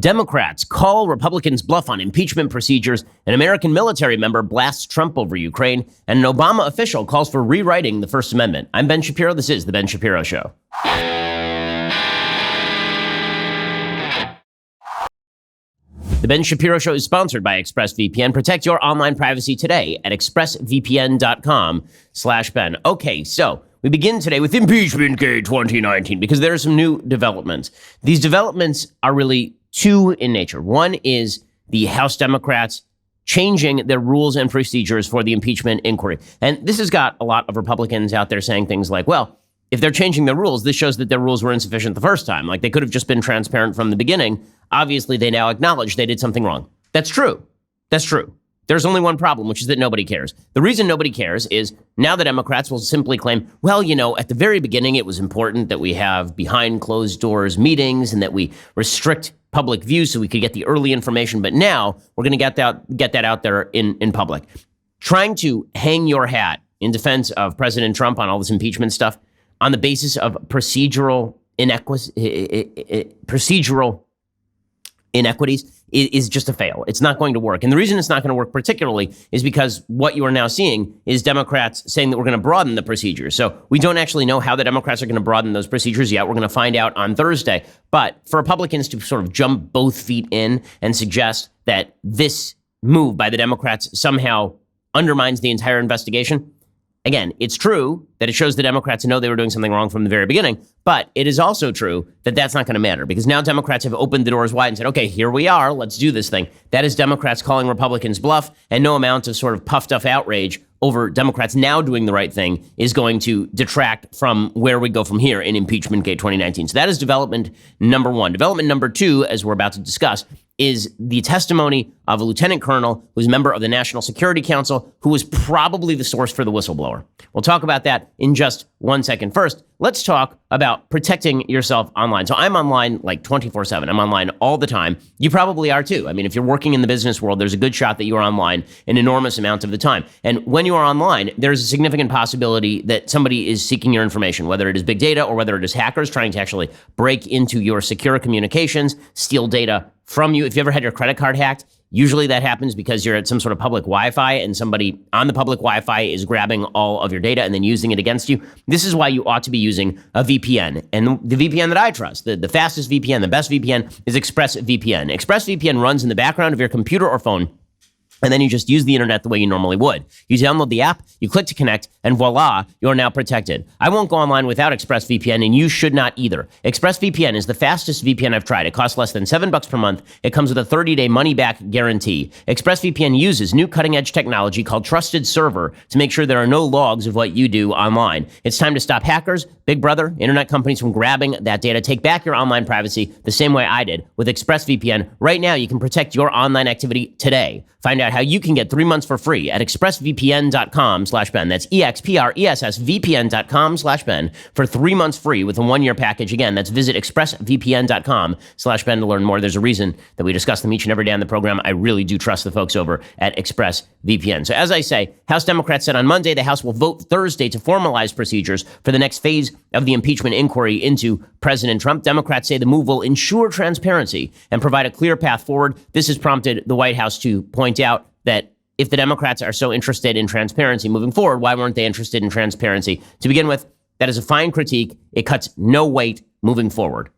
Democrats call Republicans' bluff on impeachment procedures. An American military member blasts Trump over Ukraine. And an Obama official calls for rewriting the First Amendment. I'm Ben Shapiro. This is The Ben Shapiro Show. The Ben Shapiro Show is sponsored by ExpressVPN. Protect your online privacy today at expressvpn.com/Ben. Okay, so we begin today with Impeachment Gate 2019 because there are some new developments. These developments are really two in nature. One is the House Democrats changing their rules and procedures for the impeachment inquiry. And this has got a lot of Republicans out there saying things like, well, if they're changing their rules, this shows that their rules were insufficient the first time. Like they could have just been transparent from the beginning. Obviously, they now acknowledge they did something wrong. That's true. That's true. There's only one problem, which is that nobody cares. The reason nobody cares is now the Democrats will simply claim, well, you know, at the very beginning, it was important that we have behind closed doors meetings and that we restrict public view so we could get the early information. But now we're going to get that out there in public. Trying to hang your hat in defense of President Trump on all this impeachment stuff on the basis of procedural inequities is just a fail. It's not going to work. And the reason it's not going to work particularly is because what you are now seeing is Democrats saying that we're going to broaden the procedures. So we don't actually know how the Democrats are going to broaden those procedures yet. We're going to find out on Thursday. But for Republicans to sort of jump both feet in and suggest that this move by the Democrats somehow undermines the entire investigation, again, it's true that it shows the Democrats know they were doing something wrong from the very beginning, but it is also true that that's not going to matter because now Democrats have opened the doors wide and said, okay, here we are, let's do this thing. That is Democrats calling Republicans bluff, and no amount of sort of puffed up outrage over Democrats now doing the right thing is going to detract from where we go from here in Impeachment Gate 2019. So that is development number one. Development number two, as we're about to discuss, is the testimony of a lieutenant colonel who's a member of the National Security Council who was probably the source for the whistleblower. We'll talk about that in just 1 second. First, let's talk about protecting yourself online. So I'm online like 24/7. I'm online all the time. You probably are too. I mean, if you're working in the business world, there's a good shot that you are online an enormous amount of the time. And when you are online, there's a significant possibility that somebody is seeking your information, whether it is big data or whether it is hackers trying to actually break into your secure communications, steal data from you. If you ever had your credit card hacked, usually that happens because you're at some sort of public Wi-Fi and somebody on the public Wi-Fi is grabbing all of your data and then using it against you. This is why you ought to be using a VPN. And the VPN that I trust, the fastest VPN, the best VPN is ExpressVPN. ExpressVPN runs in the background of your computer or phone, and then you just use the internet the way you normally would. You download the app, you click to connect, and voila, you're now protected. I won't go online without ExpressVPN, and you should not either. ExpressVPN is the fastest VPN I've tried. It costs less than $7 per month. It comes with a 30-day money-back guarantee. ExpressVPN uses new cutting-edge technology called Trusted Server to make sure there are no logs of what you do online. It's time to stop hackers, Big Brother, internet companies from grabbing that data. Take back your online privacy the same way I did with ExpressVPN. Right now, you can protect your online activity today. Find out how you can get 3 months for free at expressvpn.com/Ben. That's expressvpn.com/Ben for 3 months free with a 1-year package. Again, that's visit expressvpn.com/Ben to learn more. There's a reason that we discuss them each and every day on the program. I really do trust the folks over at ExpressVPN. So as I say, House Democrats said on Monday the House will vote Thursday to formalize procedures for the next phase of the impeachment inquiry into President Trump. Democrats say the move will ensure transparency and provide a clear path forward. This has prompted the White House to point out that if the Democrats are so interested in transparency moving forward, why weren't they interested in transparency to begin with? That is a fine critique. It cuts no weight moving forward.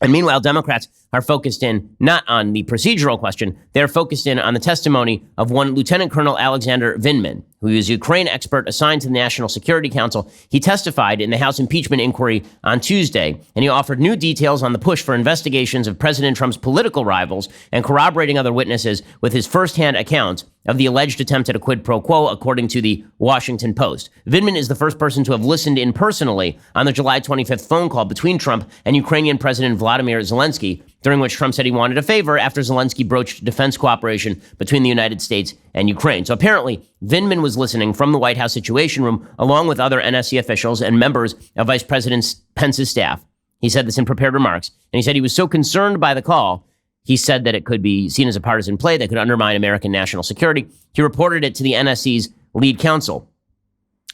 And meanwhile, Democrats are focused in not on the procedural question. They're focused in on the testimony of one Lieutenant Colonel Alexander Vindman, who is a Ukraine expert assigned to the National Security Council. He testified in the House impeachment inquiry on Tuesday, and he offered new details on the push for investigations of President Trump's political rivals and corroborating other witnesses with his firsthand account of the alleged attempt at a quid pro quo, according to the Washington Post. Vindman is the first person to have listened in personally on the July 25th phone call between Trump and Ukrainian President Vladimir Zelensky, during which Trump said he wanted a favor after Zelensky broached defense cooperation between the United States and Ukraine. So apparently, Vindman was listening from the White House Situation Room, along with other NSC officials and members of Vice President Pence's staff. He said this in prepared remarks, and he said he was so concerned by the call, he said that it could be seen as a partisan play that could undermine American national security. He reported it to the NSC's lead counsel.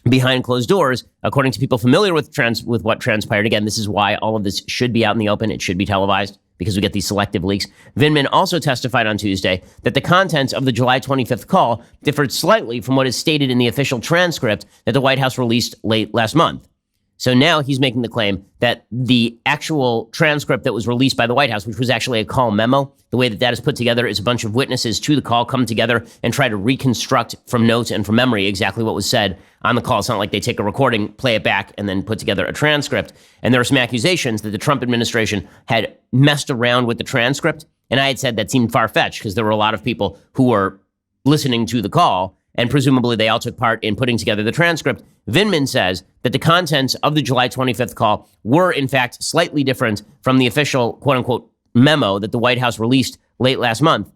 behind closed doors, according to people familiar with what transpired. Again, this is why all of this should be out in the open. It should be televised because we get these selective leaks. Vindman also testified on Tuesday that the contents of the July 25th call differed slightly from what is stated in the official transcript that the White House released late last month. So now he's making the claim that the actual transcript that was released by the White House, which was actually a call memo, the way that that is put together is a bunch of witnesses to the call come together and try to reconstruct from notes and from memory exactly what was said on the call. It's not like they take a recording, play it back, and then put together a transcript. And there are some accusations that the Trump administration had messed around with the transcript. And I had said that seemed far-fetched because there were a lot of people who were listening to the call, and presumably they all took part in putting together the transcript. Vindman says that the contents of the July 25th call were, in fact, slightly different from the official, quote-unquote, memo that the White House released late last month.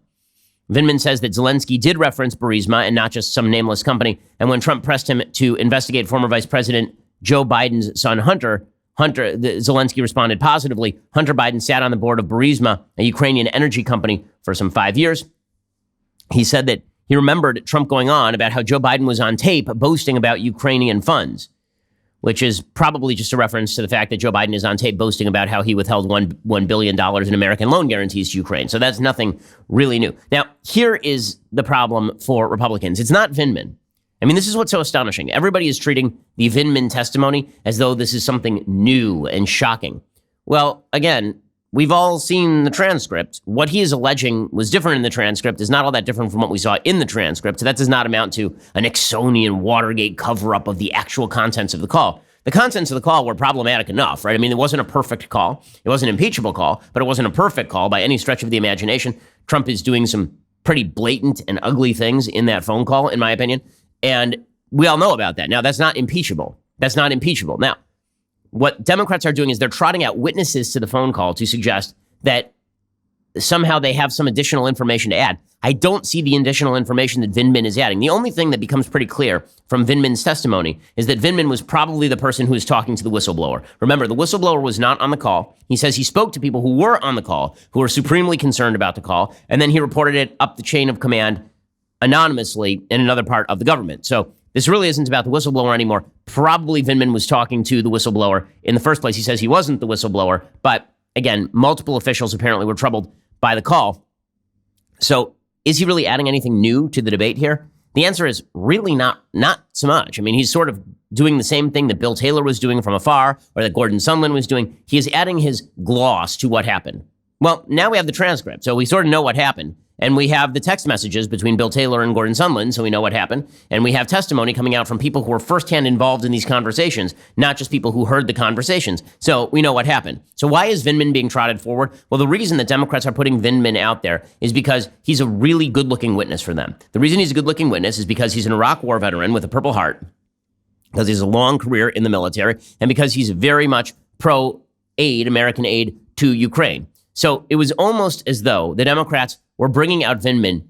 Vindman says that Zelensky did reference Burisma and not just some nameless company. And when Trump pressed him to investigate former Vice President Joe Biden's son, Zelensky responded positively. Hunter Biden sat on the board of Burisma, a Ukrainian energy company, for some 5 years. He said that he remembered Trump going on about how Joe Biden was on tape boasting about Ukrainian funds, which is probably just a reference to the fact that Joe Biden is on tape boasting about how he withheld $1 billion in American loan guarantees to Ukraine. So that's nothing really new. Now, here is the problem for Republicans. It's not Vindman. I mean, this is what's so astonishing. Everybody is treating the Vindman testimony as though this is something new and shocking. Well, again, we've all seen the transcript. What he is alleging was different in the transcript is not all that different from what we saw in the transcript. So that does not amount to a Nixonian Watergate cover-up of the actual contents of the call. The contents of the call were problematic enough, right? I mean, it wasn't a perfect call. It wasn't an impeachable call, but it wasn't a perfect call by any stretch of the imagination. Trump is doing some pretty blatant and ugly things in that phone call, in my opinion. And we all know about that. Now, that's not impeachable. That's not impeachable. Now, what Democrats are doing is they're trotting out witnesses to the phone call to suggest that somehow they have some additional information to add. I don't see the additional information that Vindman is adding. The only thing that becomes pretty clear from Vindman's testimony is that Vindman was probably the person who was talking to the whistleblower. Remember, the whistleblower was not on the call. He says he spoke to people who were on the call, who were supremely concerned about the call, and then he reported it up the chain of command anonymously in another part of the government. So this really isn't about the whistleblower anymore. Probably Vindman was talking to the whistleblower in the first place. He says he wasn't the whistleblower, but again, multiple officials apparently were troubled by the call. So is he really adding anything new to the debate here? The answer is really not so much. I mean, he's sort of doing the same thing that Bill Taylor was doing from afar or that Gordon Sondland was doing. He is adding his gloss to what happened. Well, now we have the transcript, so we sort of know what happened. And we have the text messages between Bill Taylor and Gordon Sondland, so we know what happened. And we have testimony coming out from people who were firsthand involved in these conversations, not just people who heard the conversations. So we know what happened. So why is Vindman being trotted forward? Well, the reason that Democrats are putting Vindman out there is because he's a really good-looking witness for them. The reason he's a good-looking witness is because he's an Iraq War veteran with a Purple Heart, because he has a long career in the military, and because he's very much pro-aid, American aid to Ukraine. So it was almost as though the Democrats were bringing out Vindman,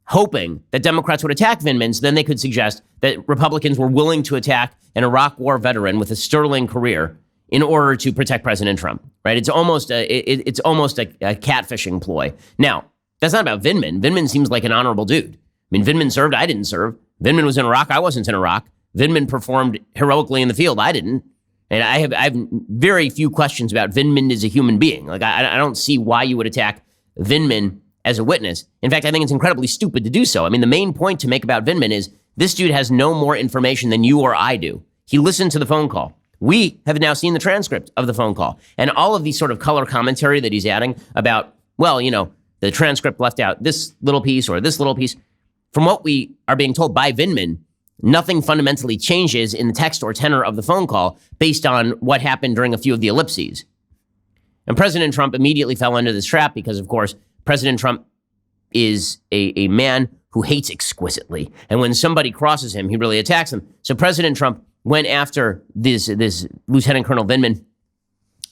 hoping that Democrats would attack Vindman, so then they could suggest that Republicans were willing to attack an Iraq War veteran with a sterling career in order to protect President Trump, right? It's almost a catfishing ploy. Now, that's not about Vindman. Vindman seems like an honorable dude. I mean, Vindman served, I didn't serve. Vindman was in Iraq, I wasn't in Iraq. Vindman performed heroically in the field, I didn't. And I have very few questions about Vindman as a human being. Like, I don't see why you would attack Vindman as a witness. In fact, I think it's incredibly stupid to do so. I mean, the main point to make about Vindman is this dude has no more information than you or I do. He listened to the phone call. We have now seen the transcript of the phone call. And all of these sort of color commentary that he's adding about, well, you know, the transcript left out this little piece or this little piece. From what we are being told by Vindman, nothing fundamentally changes in the text or tenor of the phone call based on what happened during a few of the ellipses. And President Trump immediately fell into this trap because, of course, President Trump is a man who hates exquisitely. And when somebody crosses him, he really attacks them. So President Trump went after this Lieutenant Colonel Vindman.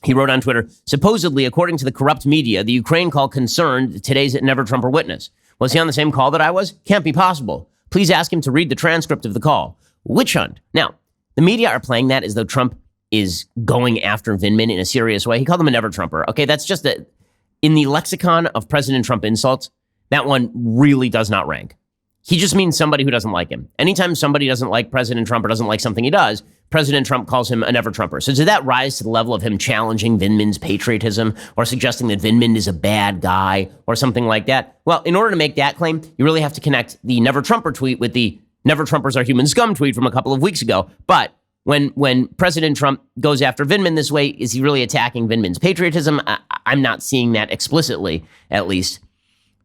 He wrote on Twitter, supposedly, according to the corrupt media, the Ukraine call concerned today's Never-Trumper witness. Was he on the same call that I was? Can't be possible. Please ask him to read the transcript of the call. Witch hunt. Now, the media are playing that as though Trump is going after Vindman in a serious way. He called him a never-Trumper. Okay, that's just in the lexicon of President Trump insults, that one really does not rank. He just means somebody who doesn't like him. Anytime somebody doesn't like President Trump or doesn't like something he does, President Trump calls him a never-Trumper. So did that rise to the level of him challenging Vindman's patriotism or suggesting that Vindman is a bad guy or something like that? Well, in order to make that claim, you really have to connect the never-Trumper tweet with the never Trumpers are human scum tweet from a couple of weeks ago. But when President Trump goes after Vindman this way, is he really attacking Vindman's patriotism? I'm not seeing that explicitly, at least.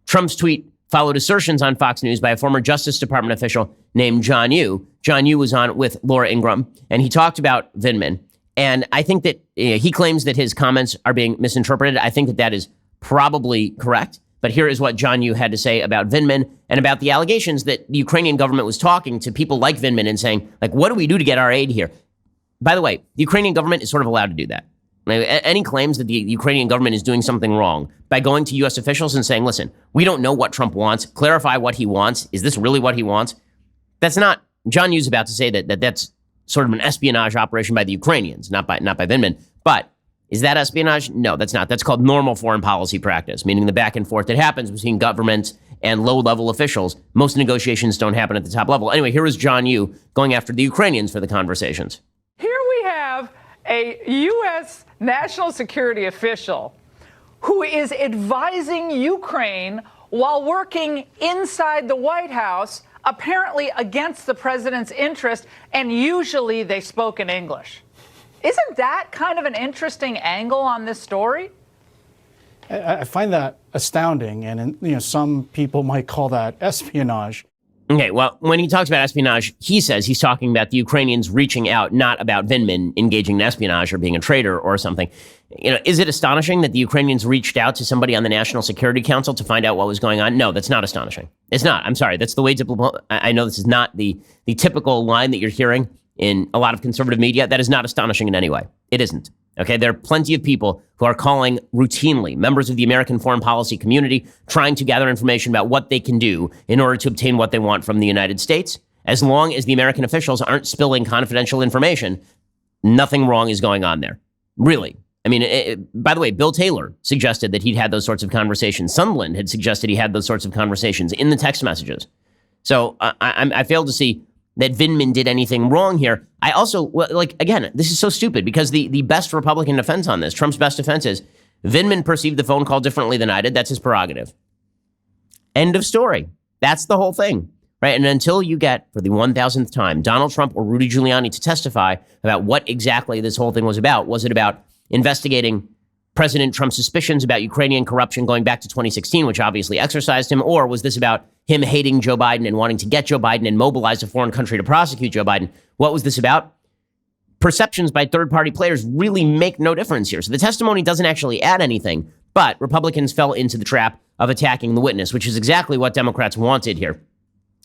Trump's tweet followed assertions on Fox News by a former Justice Department official named John Yoo. John Yoo was on with Laura Ingraham, and he talked about Vindman. And I think that he claims that his comments are being misinterpreted. I think that that is probably correct. But here is what John Yoo had to say about Vindman and about the allegations that the Ukrainian government was talking to people like Vindman and saying, like, what do we do to get our aid here? By the way, the Ukrainian government is sort of allowed to do that. Any claims that the Ukrainian government is doing something wrong by going to U.S. officials and saying, listen, we don't know what Trump wants. Clarify what he wants. Is this really what he wants? That's not, John Yoo's about to say that that's sort of an espionage operation by the Ukrainians, not by Vindman. But is that espionage? No, that's not. That's called normal foreign policy practice, meaning the back and forth that happens between governments and low-level officials. Most negotiations don't happen at the top level. Anyway, here is John Yoo going after the Ukrainians for the conversations. Here we have a U.S. national security official who is advising Ukraine while working inside the White House, apparently against the president's interest, and usually they spoke in English. Isn't that kind of an interesting angle on this story? I find that astounding, and some people might call that espionage. Okay, well, when he talks about espionage, he says he's talking about the Ukrainians reaching out, not about Vindman engaging in espionage or being a traitor or something. Is it astonishing that the Ukrainians reached out to somebody on the National Security Council to find out what was going on? No, that's not astonishing. It's not. I'm sorry. That's the way I know this is not the typical line that you're hearing in a lot of conservative media. That is not astonishing in any way. It isn't. Okay, there are plenty of people who are calling routinely members of the American foreign policy community, trying to gather information about what they can do in order to obtain what they want from the United States. As long as the American officials aren't spilling confidential information, nothing wrong is going on there. Really. I mean, by the way, Bill Taylor suggested that he'd had those sorts of conversations. Sunderland had suggested he had those sorts of conversations in the text messages. So I failed to see that Vindman did anything wrong here. I also, again, this is so stupid because the best Republican defense on this, Trump's best defense is Vindman perceived the phone call differently than I did. That's his prerogative. End of story. That's the whole thing, right? And until you get, for the 1,000th time, Donald Trump or Rudy Giuliani to testify about what exactly this whole thing was it about investigating President Trump's suspicions about Ukrainian corruption going back to 2016, which obviously exercised him, or was this about him hating Joe Biden and wanting to get Joe Biden and mobilize a foreign country to prosecute Joe Biden? What was this about? Perceptions by third-party players really make no difference here. So the testimony doesn't actually add anything, but Republicans fell into the trap of attacking the witness, which is exactly what Democrats wanted here.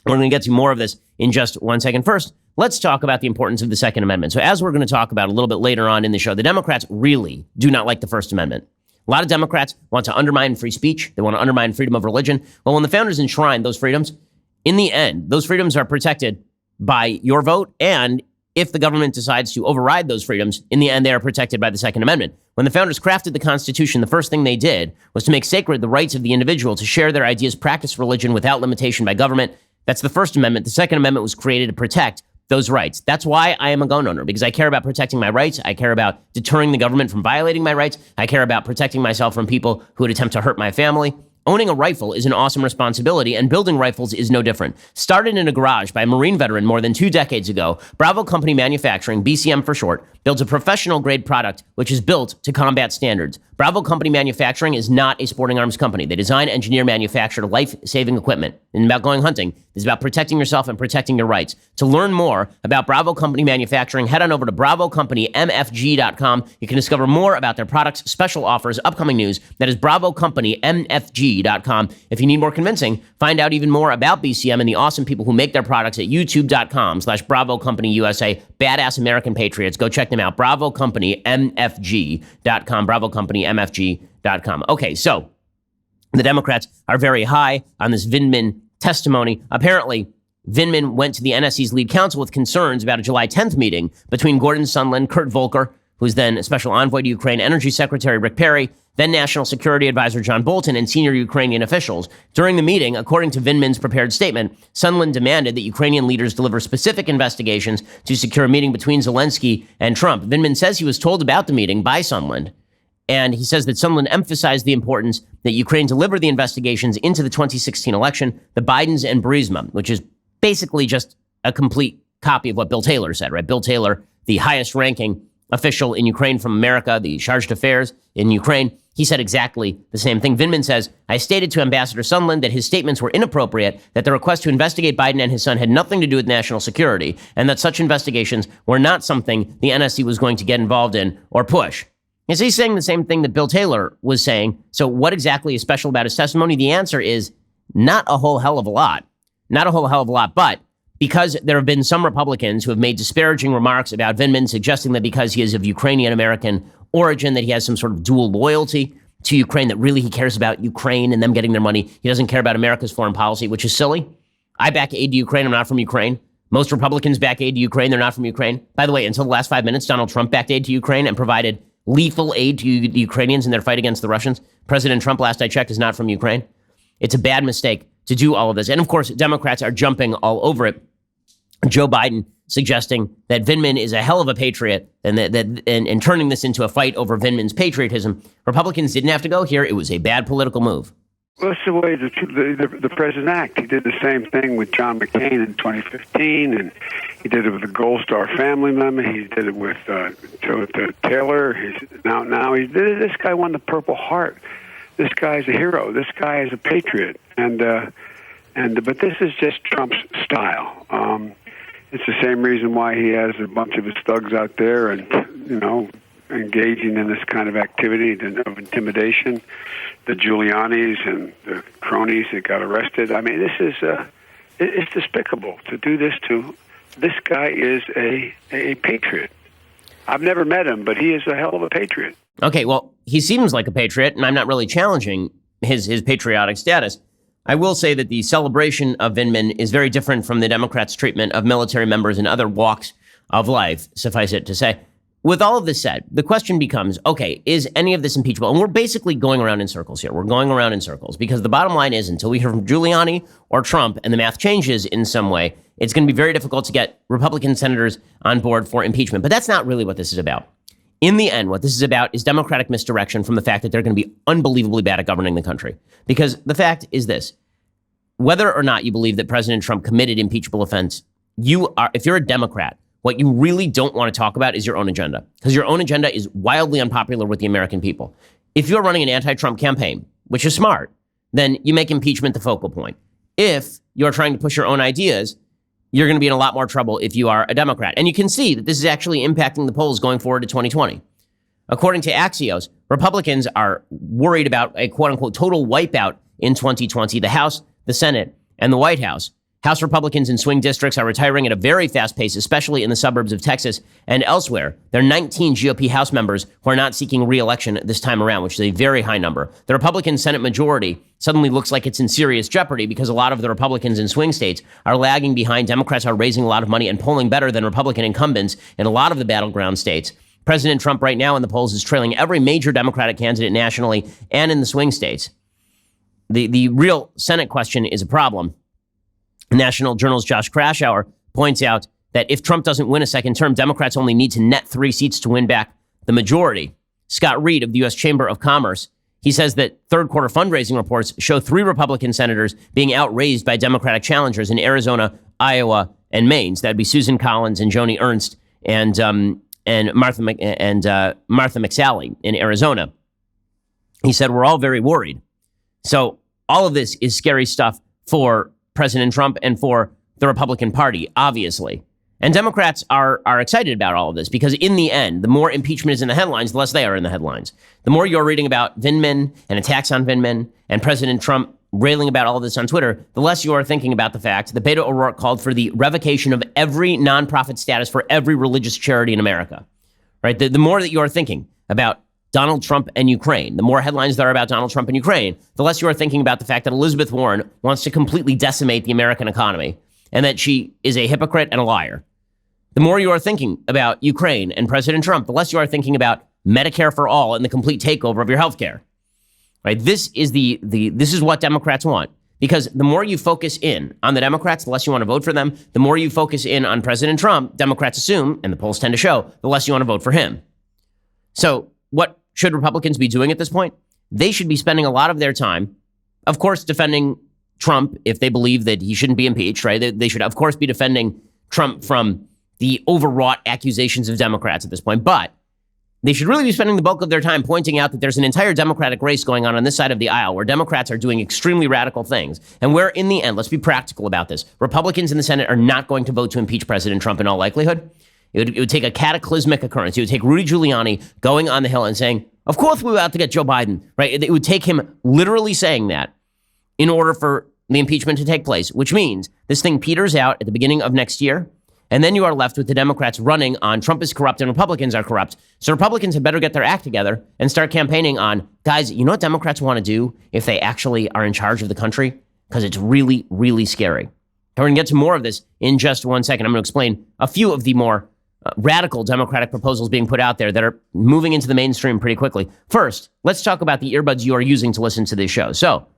We're going to get to more of this in just 1 second. First, let's talk about the importance of the Second Amendment. So as we're going to talk about a little bit later on in the show, the Democrats really do not like the First Amendment. A lot of Democrats want to undermine free speech. They want to undermine freedom of religion. Well, when the founders enshrined those freedoms, in the end, those freedoms are protected by your vote. And if the government decides to override those freedoms, in the end, they are protected by the Second Amendment. When the founders crafted the Constitution, the first thing they did was to make sacred the rights of the individual to share their ideas, practice religion without limitation by government. That's the First Amendment. The Second Amendment was created to protect those rights. That's why I am a gun owner, because I care about protecting my rights. I care about deterring the government from violating my rights. I care about protecting myself from people who would attempt to hurt my family. Owning a rifle is an awesome responsibility, and building rifles is no different. Started in a garage by a Marine veteran more than 2 decades ago, Bravo Company Manufacturing, BCM for short, builds a professional-grade product which is built to combat standards. Bravo Company Manufacturing is not a sporting arms company. They design, engineer, manufacture life-saving equipment. And about going hunting, it's about protecting yourself and protecting your rights. To learn more about Bravo Company Manufacturing, head on over to BravoCompanyMFG.com. You can discover more about their products, special offers, upcoming news. That is BravoCompanyMFG.com. If you need more convincing, find out even more about BCM and the awesome people who make their products at YouTube.com/BravoCompanyUSA. Badass American Patriots. Go check them out. BravoCompanyMFG.com. BravoCompanyMFG.com. Okay, so the Democrats are very high on this Vindman testimony. Apparently, Vindman went to the NSC's lead counsel with concerns about a July 10th meeting between Gordon Sondland, Kurt Volker, who's then Special Envoy to Ukraine, Energy Secretary Rick Perry, then National Security Advisor John Bolton, and senior Ukrainian officials. During the meeting, according to Vindman's prepared statement, Sondland demanded that Ukrainian leaders deliver specific investigations to secure a meeting between Zelensky and Trump. Vindman says he was told about the meeting by Sondland, and he says that Sondland emphasized the importance that Ukraine deliver the investigations into the 2016 election, the Bidens and Burisma, which is basically just a complete copy of what Bill Taylor said, right? Bill Taylor, the highest ranking official in Ukraine from America, the charge d'affaires in Ukraine, he said exactly the same thing. Vindman says, I stated to Ambassador Sondland that his statements were inappropriate, that the request to investigate Biden and his son had nothing to do with national security, and that such investigations were not something the NSC was going to get involved in or push. And so he's saying the same thing that Bill Taylor was saying. So what exactly is special about his testimony? The answer is not a whole hell of a lot. Not a whole hell of a lot, but because there have been some Republicans who have made disparaging remarks about Vindman, suggesting that because he is of Ukrainian-American origin, that he has some sort of dual loyalty to Ukraine, that really he cares about Ukraine and them getting their money. He doesn't care about America's foreign policy, which is silly. I back aid to Ukraine. I'm not from Ukraine. Most Republicans back aid to Ukraine. They're not from Ukraine. By the way, until the last 5 minutes, Donald Trump backed aid to Ukraine and provided lethal aid to the Ukrainians in their fight against the Russians. President Trump, last I checked, is not from Ukraine. It's a bad mistake to do all of this. And of course, Democrats are jumping all over it. Joe Biden suggesting that Vindman is a hell of a patriot and turning this into a fight over Vindman's patriotism. Republicans didn't have to go here. It was a bad political move. Well, that's the way the president acts. He did the same thing with John McCain in 2015, and he did it with the Gold Star family member. He did it with Taylor. This guy won the Purple Heart. This guy's a hero. This guy is a patriot. But this is just Trump's style. It's the same reason why he has a bunch of his thugs out there and, engaging in this kind of activity of intimidation. The Giulianis and the cronies that got arrested. I mean, this is it's despicable to do this to. This guy is a patriot. I've never met him, but he is a hell of a patriot. Okay, well, he seems like a patriot, and I'm not really challenging his patriotic status. I will say that the celebration of Vindman is very different from the Democrats' treatment of military members in other walks of life, suffice it to say. With all of this said, the question becomes, okay, is any of this impeachable? And we're basically going around in circles here. We're going around in circles because the bottom line is until we hear from Giuliani or Trump and the math changes in some way, it's going to be very difficult to get Republican senators on board for impeachment. But that's not really what this is about. In the end, what this is about is Democratic misdirection from the fact that they're going to be unbelievably bad at governing the country. Because the fact is this, whether or not you believe that President Trump committed impeachable offense, if you're a Democrat, what you really don't want to talk about is your own agenda, because your own agenda is wildly unpopular with the American people. If you're running an anti-Trump campaign, which is smart, then you make impeachment the focal point. If you're trying to push your own ideas, you're going to be in a lot more trouble if you are a Democrat. And you can see that this is actually impacting the polls going forward to 2020. According to Axios, Republicans are worried about a quote-unquote total wipeout in 2020, the House, the Senate, and the White House. House Republicans in swing districts are retiring at a very fast pace, especially in the suburbs of Texas and elsewhere. There are 19 GOP House members who are not seeking re-election this time around, which is a very high number. The Republican Senate majority suddenly looks like it's in serious jeopardy because a lot of the Republicans in swing states are lagging behind. Democrats are raising a lot of money and polling better than Republican incumbents in a lot of the battleground states. President Trump right now in the polls is trailing every major Democratic candidate nationally and in the swing states. The real Senate question is a problem. National Journal's Josh Krashour points out that if Trump doesn't win a second term, Democrats only need to net 3 seats to win back the majority. Scott Reed of the U.S. Chamber of Commerce, he says that third quarter fundraising reports show 3 Republican senators being outraised by Democratic challengers in Arizona, Iowa, and Maine. So that'd be Susan Collins and Joni Ernst and Martha McSally in Arizona. He said, we're all very worried. So all of this is scary stuff for President Trump and for the Republican Party, obviously. And Democrats are excited about all of this because in the end, the more impeachment is in the headlines, the less they are in the headlines. The more you're reading about Vindman and attacks on Vindman and President Trump railing about all of this on Twitter, the less you are thinking about the fact that Beto O'Rourke called for the revocation of every nonprofit status for every religious charity in America. Right? The more that you are thinking about Donald Trump and Ukraine, the more headlines there are about Donald Trump and Ukraine, the less you are thinking about the fact that Elizabeth Warren wants to completely decimate the American economy and that she is a hypocrite and a liar. The more you are thinking about Ukraine and President Trump, the less you are thinking about Medicare for all and the complete takeover of your health care. right? This is this is what Democrats want. Because the more you focus in on the Democrats, the less you want to vote for them. The more you focus in on President Trump, Democrats assume, and the polls tend to show, the less you want to vote for him. So what should Republicans be doing at this point? They should be spending a lot of their time, of course, defending Trump if they believe that he shouldn't be impeached, right? They should, of course, be defending Trump from the overwrought accusations of Democrats at this point. But they should really be spending the bulk of their time pointing out that there's an entire Democratic race going on this side of the aisle where Democrats are doing extremely radical things. And where, in the end, let's be practical about this, Republicans in the Senate are not going to vote to impeach President Trump in all likelihood. It would take a cataclysmic occurrence. It would take Rudy Giuliani going on the Hill and saying, of course we were out to get Joe Biden, right? It would take him literally saying that in order for the impeachment to take place, which means this thing peters out at the beginning of next year. And then you are left with the Democrats running on Trump is corrupt and Republicans are corrupt. So Republicans had better get their act together and start campaigning on, guys, you know what Democrats want to do if they actually are in charge of the country? Because it's really, really scary. We're going to get to more of this in just 1 second. I'm going to explain a few of the more radical Democratic proposals being put out there that are moving into the mainstream pretty quickly. First, let's talk about the earbuds you are using to listen to this show. So,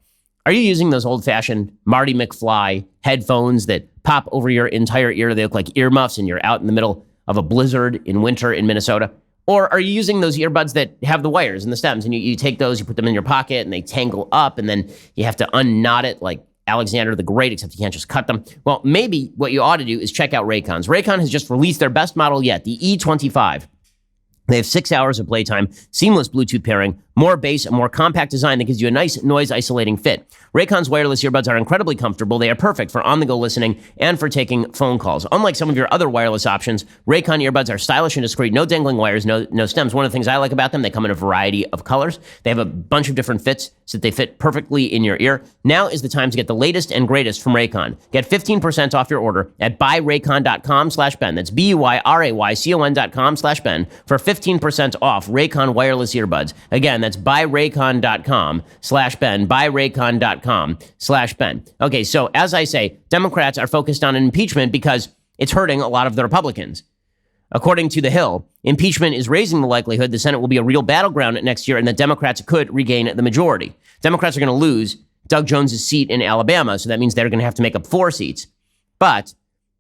are you using those old-fashioned Marty McFly headphones that pop over your entire ear? They look like earmuffs and you're out in the middle of a blizzard in winter in Minnesota? Or are you using those earbuds that have the wires and the stems and you take those, you put them in your pocket and they tangle up and then you have to unknot it like Alexander the Great, except you can't just cut them? Well, maybe what you ought to do is check out Raycons. Raycon has just released their best model yet, the E25. They have 6 hours of playtime, seamless Bluetooth pairing, more bass, a more compact design that gives you a nice noise-isolating fit. Raycon's wireless earbuds are incredibly comfortable. They are perfect for on-the-go listening and for taking phone calls. Unlike some of your other wireless options, Raycon earbuds are stylish and discreet. No dangling wires, no stems. One of the things I like about them, they come in a variety of colors. They have a bunch of different fits so that they fit perfectly in your ear. Now is the time to get the latest and greatest from Raycon. Get 15% off your order at buyraycon.com/Ben. That's BUYRAYCON.com/Ben for 15% off Raycon wireless earbuds. Again, that's buyraycon.com/Ben, buyraycon.com/Ben. Okay, so as I say, Democrats are focused on impeachment because it's hurting a lot of the Republicans. According to The Hill, impeachment is raising the likelihood the Senate will be a real battleground next year and that Democrats could regain the majority. Democrats are going to lose Doug Jones's seat in Alabama, so that means they're going to have to make up 4 seats. But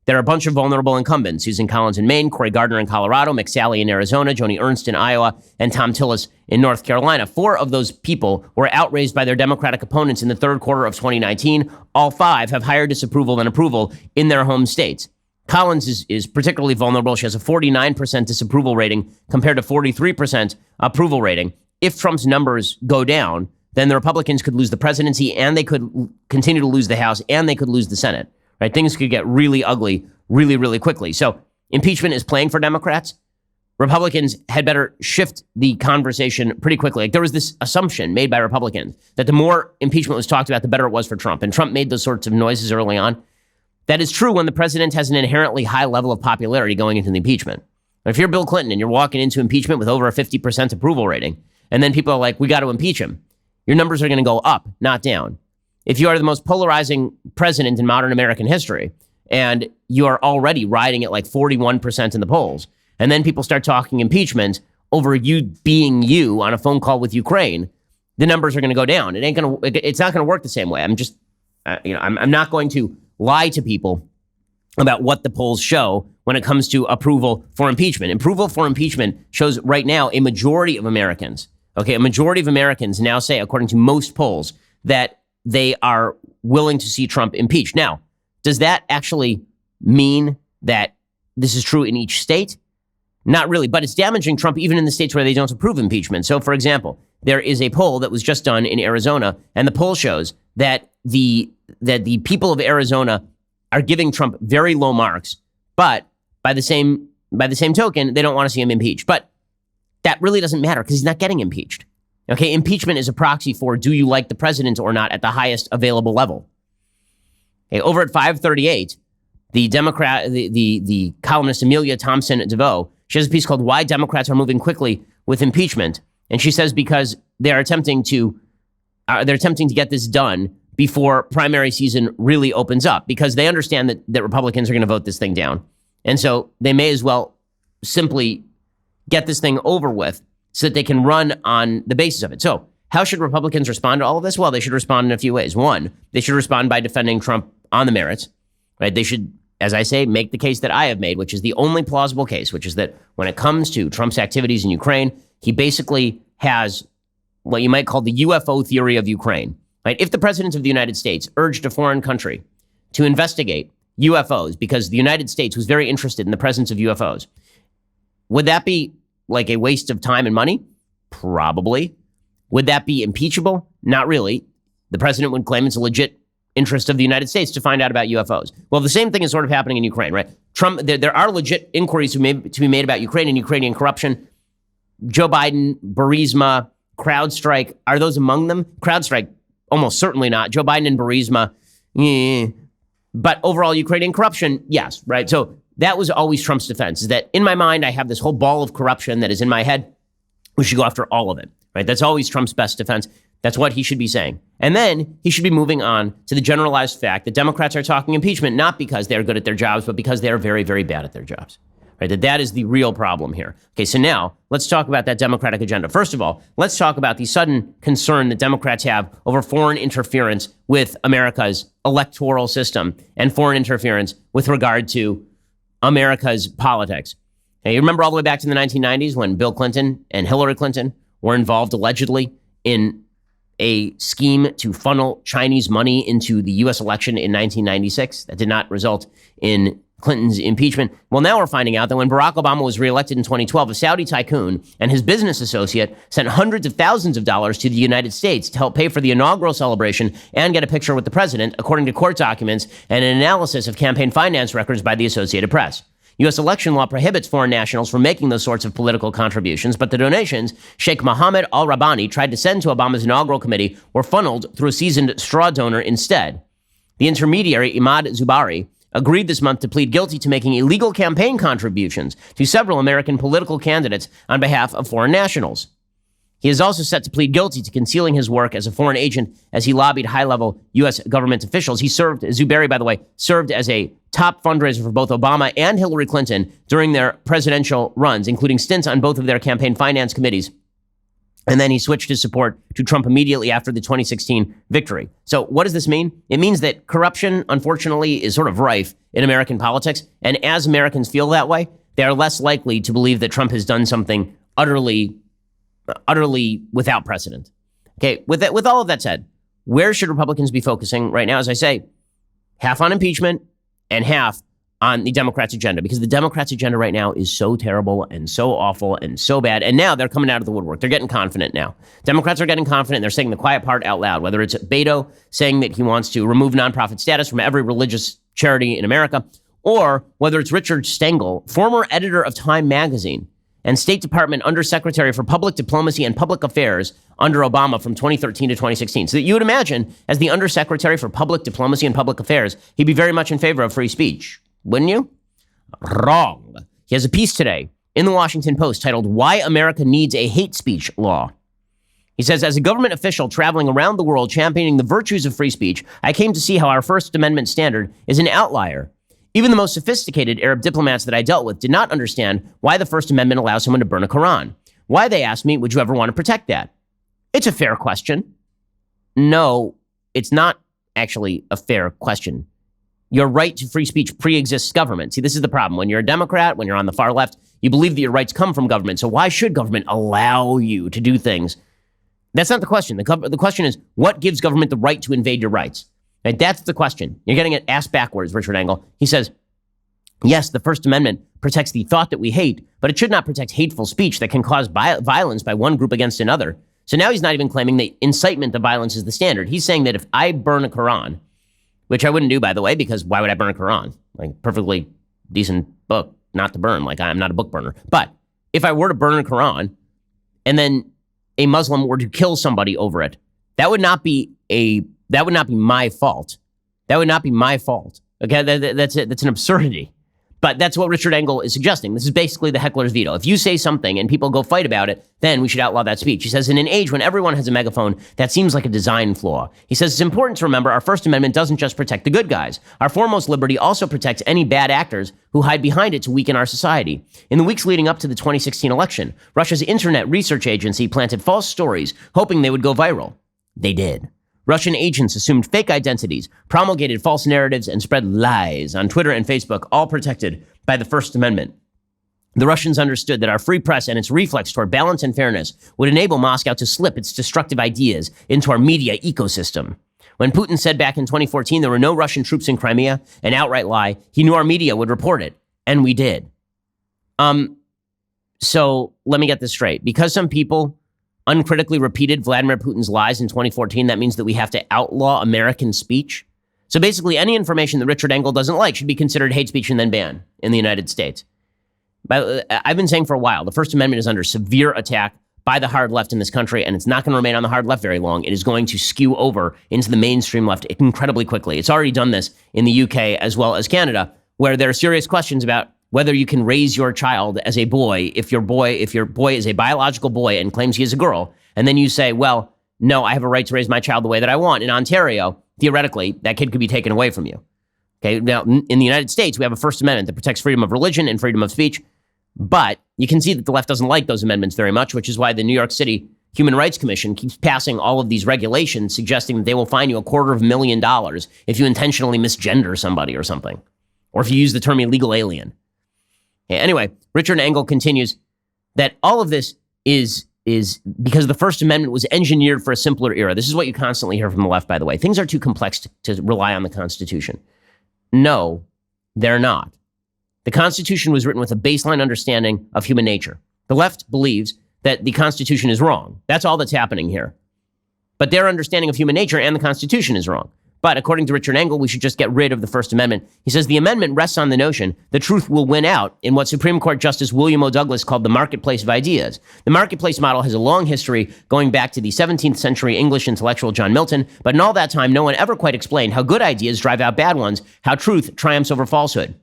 there are a bunch of vulnerable incumbents: Susan Collins in Maine, Cory Gardner in Colorado, McSally in Arizona, Joni Ernst in Iowa, and Tom Tillis in North Carolina. 4 of those people were outraised by their Democratic opponents in the third quarter of 2019. All 5 have higher disapproval than approval in their home states. Collins is particularly vulnerable. She has a 49% disapproval rating compared to 43% approval rating. If Trump's numbers go down, then the Republicans could lose the presidency and they could continue to lose the House and they could lose the Senate. Right? Things could get really ugly really, really quickly. So impeachment is playing for Democrats. Republicans had better shift the conversation pretty quickly. Like, there was this assumption made by Republicans that the more impeachment was talked about, the better it was for Trump. And Trump made those sorts of noises early on. That is true when the president has an inherently high level of popularity going into the impeachment. If you're Bill Clinton and you're walking into impeachment with over a 50% approval rating, and then people are like, we got to impeach him, your numbers are going to go up, not down. If you are the most polarizing president in modern American history, and you are already riding at like 41% in the polls, and then people start talking impeachment over you being you on a phone call with Ukraine, the numbers are going to go down. It's not going to work the same way. I'm not going to lie to people about what the polls show when it comes to approval for impeachment. Approval for impeachment shows right now a majority of Americans, a majority of Americans now say, according to most polls, that they are willing to see Trump impeached. Now, does that actually mean that this is true in each state? Not really, but it's damaging Trump even in the states where they don't approve impeachment. So, for example, there is a poll that was just done in Arizona, and the poll shows that the people of Arizona are giving Trump very low marks, but by the same token, they don't want to see him impeached. But that really doesn't matter because he's not getting impeached. Okay, impeachment is a proxy for do you like the president or not at the highest available level. Okay, over at 538, the columnist Amelia Thompson DeVoe, she has a piece called "Why Democrats Are Moving Quickly with Impeachment," and she says because they're attempting to get this done before primary season really opens up, because they understand that Republicans are going to vote this thing down, and so they may as well simply get this thing over with so that they can run on the basis of it. So how should Republicans respond to all of this? Well, they should respond in a few ways. One, they should respond by defending Trump on the merits, right? They should, as I say, make the case that I have made, which is the only plausible case, which is that when it comes to Trump's activities in Ukraine, he basically has what you might call the UFO theory of Ukraine, right? If the president of the United States urged a foreign country to investigate UFOs because the United States was very interested in the presence of UFOs, would that be like a waste of time and money? Probably. Would that be impeachable? Not really. The president would claim it's a legit interest of the United States to find out about UFOs. Well, the same thing is sort of happening in Ukraine, right? There are legit inquiries to be made about Ukraine and Ukrainian corruption. Joe Biden, Burisma, CrowdStrike, are those among them? CrowdStrike, almost certainly not. Joe Biden and Burisma, but overall Ukrainian corruption, yes, right? So that was always Trump's defense, is that in my mind, I have this whole ball of corruption that is in my head. We should go after all of it, right? That's always Trump's best defense. That's what he should be saying. And then he should be moving on to the generalized fact that Democrats are talking impeachment, not because they're good at their jobs, but because they're very, very bad at their jobs, right? That is the real problem here. Okay, so now let's talk about that Democratic agenda. First of all, let's talk about the sudden concern that Democrats have over foreign interference with America's electoral system and foreign interference with regard to America's politics. Now, you remember all the way back to the 1990s when Bill Clinton and Hillary Clinton were involved allegedly in a scheme to funnel Chinese money into the U.S. election in 1996. That did not result in Clinton's impeachment. Well, now we're finding out that when Barack Obama was reelected in 2012, a Saudi tycoon and his business associate sent hundreds of thousands of dollars to the United States to help pay for the inaugural celebration and get a picture with the president, according to court documents and an analysis of campaign finance records by the Associated Press. U.S. election law prohibits foreign nationals from making those sorts of political contributions, but the donations Sheikh Mohammed al-Rabbani tried to send to Obama's inaugural committee were funneled through a seasoned straw donor instead. The intermediary, Imad Zubari, agreed this month to plead guilty to making illegal campaign contributions to several American political candidates on behalf of foreign nationals. He is also set to plead guilty to concealing his work as a foreign agent as he lobbied high-level U.S. government officials. Zuberi, by the way, served as a top fundraiser for both Obama and Hillary Clinton during their presidential runs, including stints on both of their campaign finance committees. And then he switched his support to Trump immediately after the 2016 victory. So what does this mean? It means that corruption, unfortunately, is sort of rife in American politics. And as Americans feel that way, they are less likely to believe that Trump has done something utterly without precedent. Okay, with all of that said, where should Republicans be focusing right now? As I say, half on impeachment and half on the Democrats' agenda, because the Democrats' agenda right now is so terrible and so awful and so bad. And now they're coming out of the woodwork. They're getting confident now. Democrats are getting confident. They're saying the quiet part out loud, whether it's Beto saying that he wants to remove nonprofit status from every religious charity in America, or whether it's Richard Stengel, former editor of Time magazine and State Department Undersecretary for Public Diplomacy and Public Affairs under Obama from 2013 to 2016. So that you would imagine, as the Undersecretary for Public Diplomacy and Public Affairs, he'd be very much in favor of free speech. Wouldn't you? Wrong. He has a piece today in the Washington Post titled, "Why America Needs a Hate Speech Law." He says, as a government official traveling around the world championing the virtues of free speech, I came to see how our First Amendment standard is an outlier. Even the most sophisticated Arab diplomats that I dealt with did not understand why the First Amendment allows someone to burn a Quran. Why, they asked me, would you ever want to protect that? It's a fair question. No, it's not actually a fair question. Your right to free speech pre-exists government. See, this is the problem. When you're a Democrat, when you're on the far left, you believe that your rights come from government. So why should government allow you to do things? That's not the question. The question is, what gives government the right to invade your rights? Right, that's the question. You're getting it ass backwards, Richard Engel. He says, yes, the First Amendment protects the thought that we hate, but it should not protect hateful speech that can cause violence by one group against another. So now he's not even claiming that incitement to violence is the standard. He's saying that if I burn a Quran, which I wouldn't do, by the way, because why would I burn a Quran? Like, perfectly decent book, not to burn. Like, I'm not a book burner. But if I were to burn a Quran and then a Muslim were to kill somebody over it, that would not be my fault. That would not be my fault. Okay, that's it. That's an absurdity. But that's what Richard Engel is suggesting. This is basically the heckler's veto. If you say something and people go fight about it, then we should outlaw that speech. He says, in an age when everyone has a megaphone, that seems like a design flaw. He says, it's important to remember our First Amendment doesn't just protect the good guys. Our foremost liberty also protects any bad actors who hide behind it to weaken our society. In the weeks leading up to the 2016 election, Russia's Internet Research Agency planted false stories, hoping they would go viral. They did. Russian agents assumed fake identities, promulgated false narratives, and spread lies on Twitter and Facebook, all protected by the First Amendment. The Russians understood that our free press and its reflex toward balance and fairness would enable Moscow to slip its destructive ideas into our media ecosystem. When Putin said back in 2014 there were no Russian troops in Crimea, an outright lie, he knew our media would report it, and we did. So let me get this straight. Because some people uncritically repeated Vladimir Putin's lies in 2014, that means that we have to outlaw American speech. So basically, any information that Richard Engel doesn't like should be considered hate speech and then banned in the United States. But I've been saying for a while, the First Amendment is under severe attack by the hard left in this country, and it's not going to remain on the hard left very long. It is going to skew over into the mainstream left incredibly quickly. It's already done this in the UK as well as Canada, where there are serious questions about whether you can raise your child as a boy if your boy is a biological boy and claims he is a girl, and then you say, well, no, I have a right to raise my child the way that I want. In Ontario, theoretically, that kid could be taken away from you. Okay, now in the United States, we have a First Amendment that protects freedom of religion and freedom of speech, but you can see that the left doesn't like those amendments very much, which is why the New York City Human Rights Commission keeps passing all of these regulations suggesting that they will fine you $250,000 if you intentionally misgender somebody or something, or if you use the term illegal alien. Anyway, Richard Engel continues that all of this is because the First Amendment was engineered for a simpler era. This is what you constantly hear from the left, by the way. Things are too complex to rely on the Constitution. No, they're not. The Constitution was written with a baseline understanding of human nature. The left believes that the Constitution is wrong. That's all that's happening here. But their understanding of human nature and the Constitution is wrong. But according to Richard Engel, we should just get rid of the First Amendment. He says the amendment rests on the notion the truth will win out in what Supreme Court Justice William O. Douglas called the marketplace of ideas. The marketplace model has a long history going back to the 17th century English intellectual John Milton, but in all that time, no one ever quite explained how good ideas drive out bad ones, how truth triumphs over falsehood.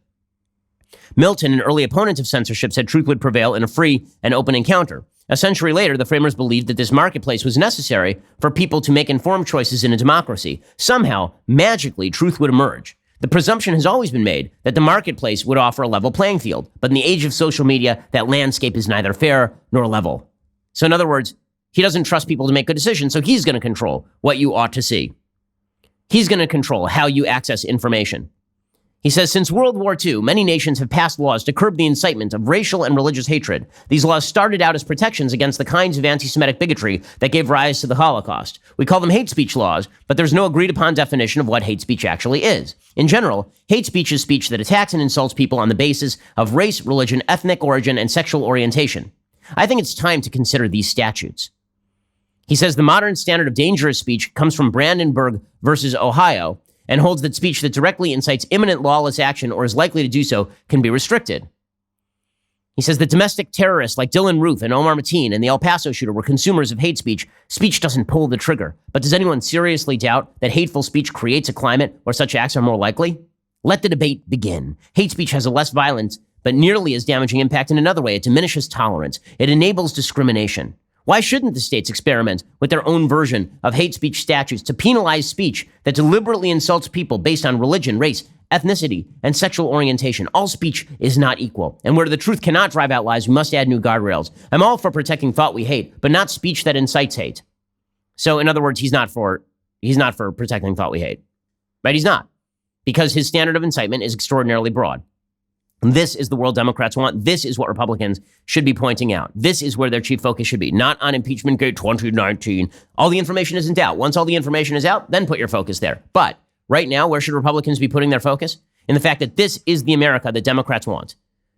Milton, an early opponent of censorship, said truth would prevail in a free and open encounter. A century later, the framers believed that this marketplace was necessary for people to make informed choices in a democracy. Somehow, magically, truth would emerge. The presumption has always been made that the marketplace would offer a level playing field, but in the age of social media, that landscape is neither fair nor level. So in other words, he doesn't trust people to make good decisions, so he's going to control what you ought to see. He's going to control how you access information. He says, since World War II, many nations have passed laws to curb the incitement of racial and religious hatred. These laws started out as protections against the kinds of anti-Semitic bigotry that gave rise to the Holocaust. We call them hate speech laws, but there's no agreed-upon definition of what hate speech actually is. In general, hate speech is speech that attacks and insults people on the basis of race, religion, ethnic origin, and sexual orientation. I think it's time to consider these statutes. He says the modern standard of dangerous speech comes from Brandenburg versus Ohio, and holds that speech that directly incites imminent lawless action or is likely to do so can be restricted. He says that domestic terrorists like Dylan Roof and Omar Mateen and the El Paso shooter were consumers of hate speech. Speech doesn't pull the trigger. But does anyone seriously doubt that hateful speech creates a climate where such acts are more likely? Let the debate begin. Hate speech has a less violent, but nearly as damaging impact in another way. It diminishes tolerance. It enables discrimination. Why shouldn't the states experiment with their own version of hate speech statutes to penalize speech that deliberately insults people based on religion, race, ethnicity, and sexual orientation? All speech is not equal. And where the truth cannot drive out lies, we must add new guardrails. I'm all for protecting thought we hate, but not speech that incites hate. So in other words, he's not for protecting thought we hate. Right? He's not. Because his standard of incitement is extraordinarily broad. This is the world Democrats want. This is what Republicans should be pointing out. This is where their chief focus should be, not on Impeachment Gate 2019. All the information isn't out. Once all the information is out, then put your focus there. But right now, where should Republicans be putting their focus? In the fact that this is the America that Democrats want,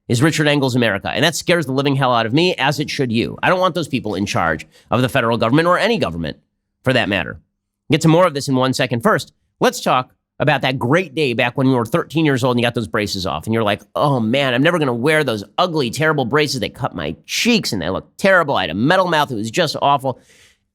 is Richard Engel's America. And that scares the living hell out of me, as it should you. I don't want those people in charge of the federal government or any government, for that matter. Get to more of this in 1 second. First, let's talk about that great day back when you were 13 years old and you got those braces off. And you're like, oh man, I'm never going to wear those ugly, terrible braces. They cut my cheeks and they look terrible. I had a metal mouth. It was just awful.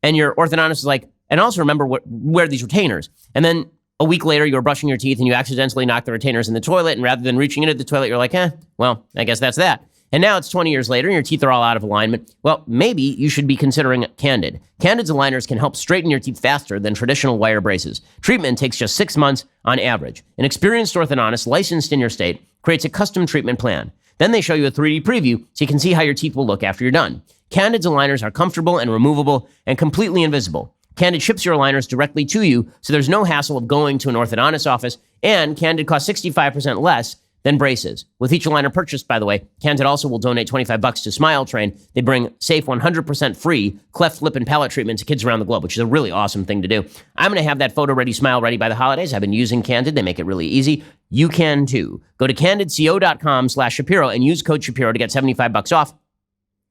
And your orthodontist is like, and also remember wear these retainers. And then a week later, you were brushing your teeth and you accidentally knocked the retainers in the toilet, and rather than reaching into the toilet, you're like, well, I guess that's that. And now it's 20 years later and your teeth are all out of alignment. Well, maybe you should be considering Candid. Candid's aligners can help straighten your teeth faster than traditional wire braces. Treatment takes just 6 months on average. An experienced orthodontist licensed in your state creates a custom treatment plan. Then they show you a 3D preview so you can see how your teeth will look after you're done. Candid's aligners are comfortable and removable and completely invisible. Candid ships your aligners directly to you, so there's no hassle of going to an orthodontist office, and Candid costs 65% less than braces. With each aligner purchased, by the way, Candid also will donate $25 to Smile Train. They bring safe, 100% free cleft lip and palate treatment to kids around the globe, which is a really awesome thing to do. I'm going to have that photo ready, smile ready by the holidays. I've been using Candid. They make it really easy. You can too. Go to candidco.com/Shapiro and use code Shapiro to get $75 off.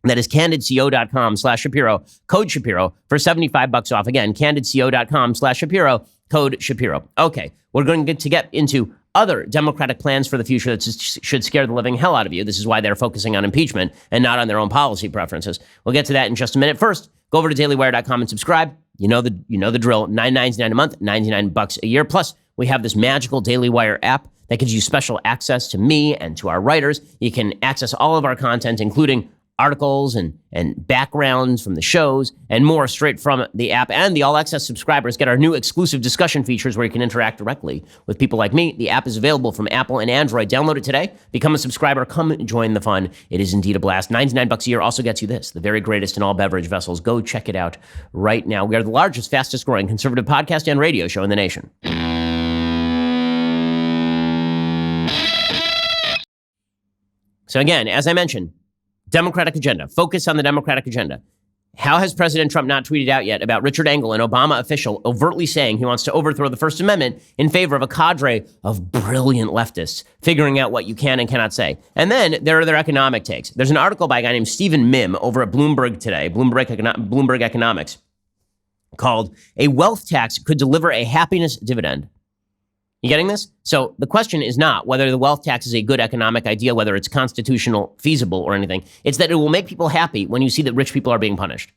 That is candidco.com/Shapiro, code Shapiro for $75 off. Again, candidco.com/Shapiro, code Shapiro. Okay, we're going to get into other Democratic plans for the future that should scare the living hell out of you. This is why they're focusing on impeachment and not on their own policy preferences. We'll get to that in just a minute. First, go over to dailywire.com and subscribe. You know the drill. $9.99 a month, $99 a year. Plus, we have this magical Daily Wire app that gives you special access to me and to our writers. You can access all of our content, including articles and backgrounds from the shows and more straight from the app. And the All Access subscribers get our new exclusive discussion features where you can interact directly with people like me. The app is available from Apple and Android. Download it today. Become a subscriber. Come join the fun. It is indeed a blast. $99 a year also gets you this, the very greatest in all beverage vessels. Go check it out right now. We are the largest, fastest growing conservative podcast and radio show in the nation. So again, as I mentioned, Democratic agenda. Focus on the Democratic agenda. How has President Trump not tweeted out yet about Richard Engel, an Obama official, overtly saying he wants to overthrow the First Amendment in favor of a cadre of brilliant leftists figuring out what you can and cannot say? And then there are their economic takes. There's an article by a guy named Stephen Mim over at Bloomberg today, Bloomberg Economics, called "A Wealth Tax Could Deliver a Happiness Dividend." You getting this? So the question is not whether the wealth tax is a good economic idea, whether it's constitutional, feasible, or anything. It's that it will make people happy when you see that rich people are being punished.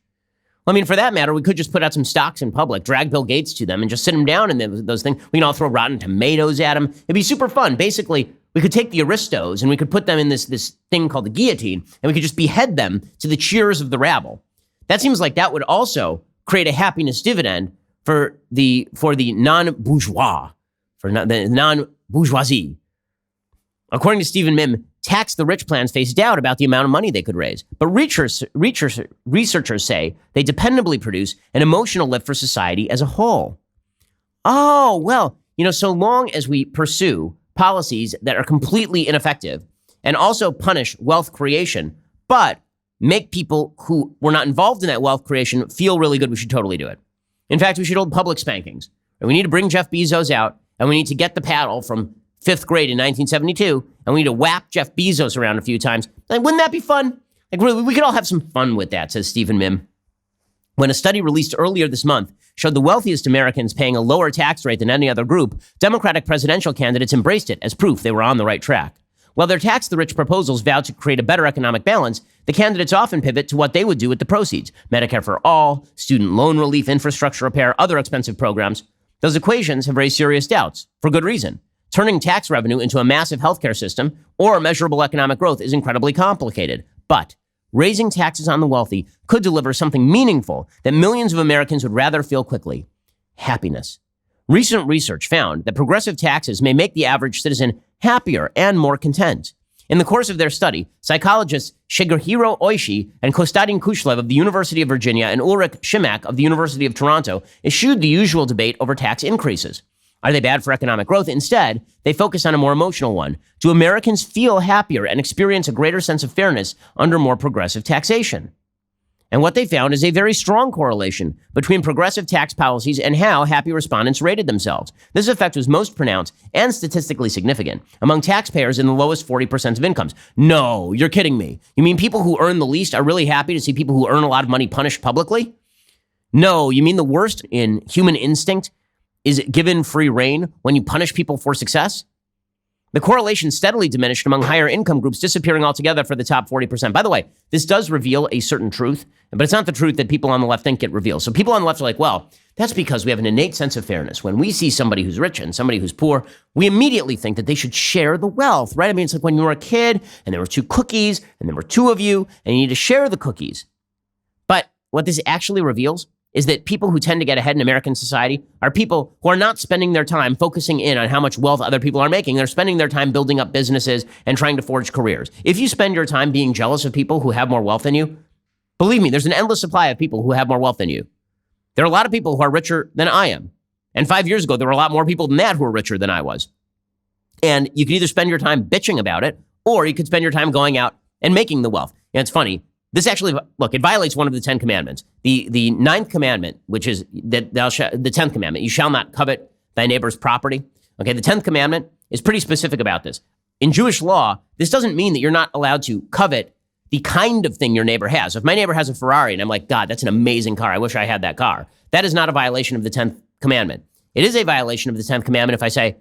Well, I mean, for that matter, we could just put out some stocks in public, drag Bill Gates to them, and just sit him down in those things. We can all throw rotten tomatoes at him. It'd be super fun. Basically, we could take the aristos and we could put them in this thing called the guillotine, and we could just behead them to the cheers of the rabble. That seems like that would also create a happiness dividend for the non-bourgeois. For the non-bourgeoisie. According to Stephen Mim, tax the rich plans face doubt about the amount of money they could raise. But researchers say they dependably produce an emotional lift for society as a whole. Oh, well, so long as we pursue policies that are completely ineffective and also punish wealth creation, but make people who were not involved in that wealth creation feel really good, we should totally do it. In fact, we should hold public spankings. And we need to bring Jeff Bezos out, and we need to get the paddle from 5th grade in 1972, and we need to whap Jeff Bezos around a few times. Like, wouldn't that be fun? Like, really, we could all have some fun with that, says Stephen Mim. When a study released earlier this month showed the wealthiest Americans paying a lower tax rate than any other group, Democratic presidential candidates embraced it as proof they were on the right track. While their tax the rich proposals vowed to create a better economic balance, the candidates often pivot to what they would do with the proceeds: Medicare for all, student loan relief, infrastructure repair, other expensive programs. Those equations have raised serious doubts, for good reason. Turning tax revenue into a massive healthcare system or measurable economic growth is incredibly complicated. But raising taxes on the wealthy could deliver something meaningful that millions of Americans would rather feel quickly: happiness. Recent research found that progressive taxes may make the average citizen happier and more content. In the course of their study, psychologists Shigehiro Oishi and Kostadin Kushlev of the University of Virginia and Ulrich Shimak of the University of Toronto eschewed the usual debate over tax increases. Are they bad for economic growth? Instead, they focus on a more emotional one. Do Americans feel happier and experience a greater sense of fairness under more progressive taxation? And what they found is a very strong correlation between progressive tax policies and how happy respondents rated themselves. This effect was most pronounced and statistically significant among taxpayers in the lowest 40% of incomes. No, you're kidding me. You mean people who earn the least are really happy to see people who earn a lot of money punished publicly? No, you mean the worst in human instinct is given free rein when you punish people for success? The correlation steadily diminished among higher income groups, disappearing altogether for the top 40%. By the way, this does reveal a certain truth, but it's not the truth that people on the left think it reveals. So people on the left are like, well, that's because we have an innate sense of fairness. When we see somebody who's rich and somebody who's poor, we immediately think that they should share the wealth, right? I mean, it's like when you were a kid and there were 2 cookies and there were 2 of you and you need to share the cookies. But what this actually reveals is that people who tend to get ahead in American society are people who are not spending their time focusing in on how much wealth other people are making. They're spending their time building up businesses and trying to forge careers. If you spend your time being jealous of people who have more wealth than you, believe me, there's an endless supply of people who have more wealth than you. There are a lot of people who are richer than I am. And 5 years ago, there were a lot more people than that who were richer than I was. And you could either spend your time bitching about it, or you could spend your time going out and making the wealth. And it's funny. This actually, look, it violates one of the 10 commandments. The 9th commandment, which is that the 10th commandment, you shall not covet thy neighbor's property. Okay, the 10th commandment is pretty specific about this. In Jewish law, this doesn't mean that you're not allowed to covet the kind of thing your neighbor has. If my neighbor has a Ferrari and I'm like, God, that's an amazing car, I wish I had that car, that is not a violation of the 10th commandment. It is a violation of the 10th commandment if I say,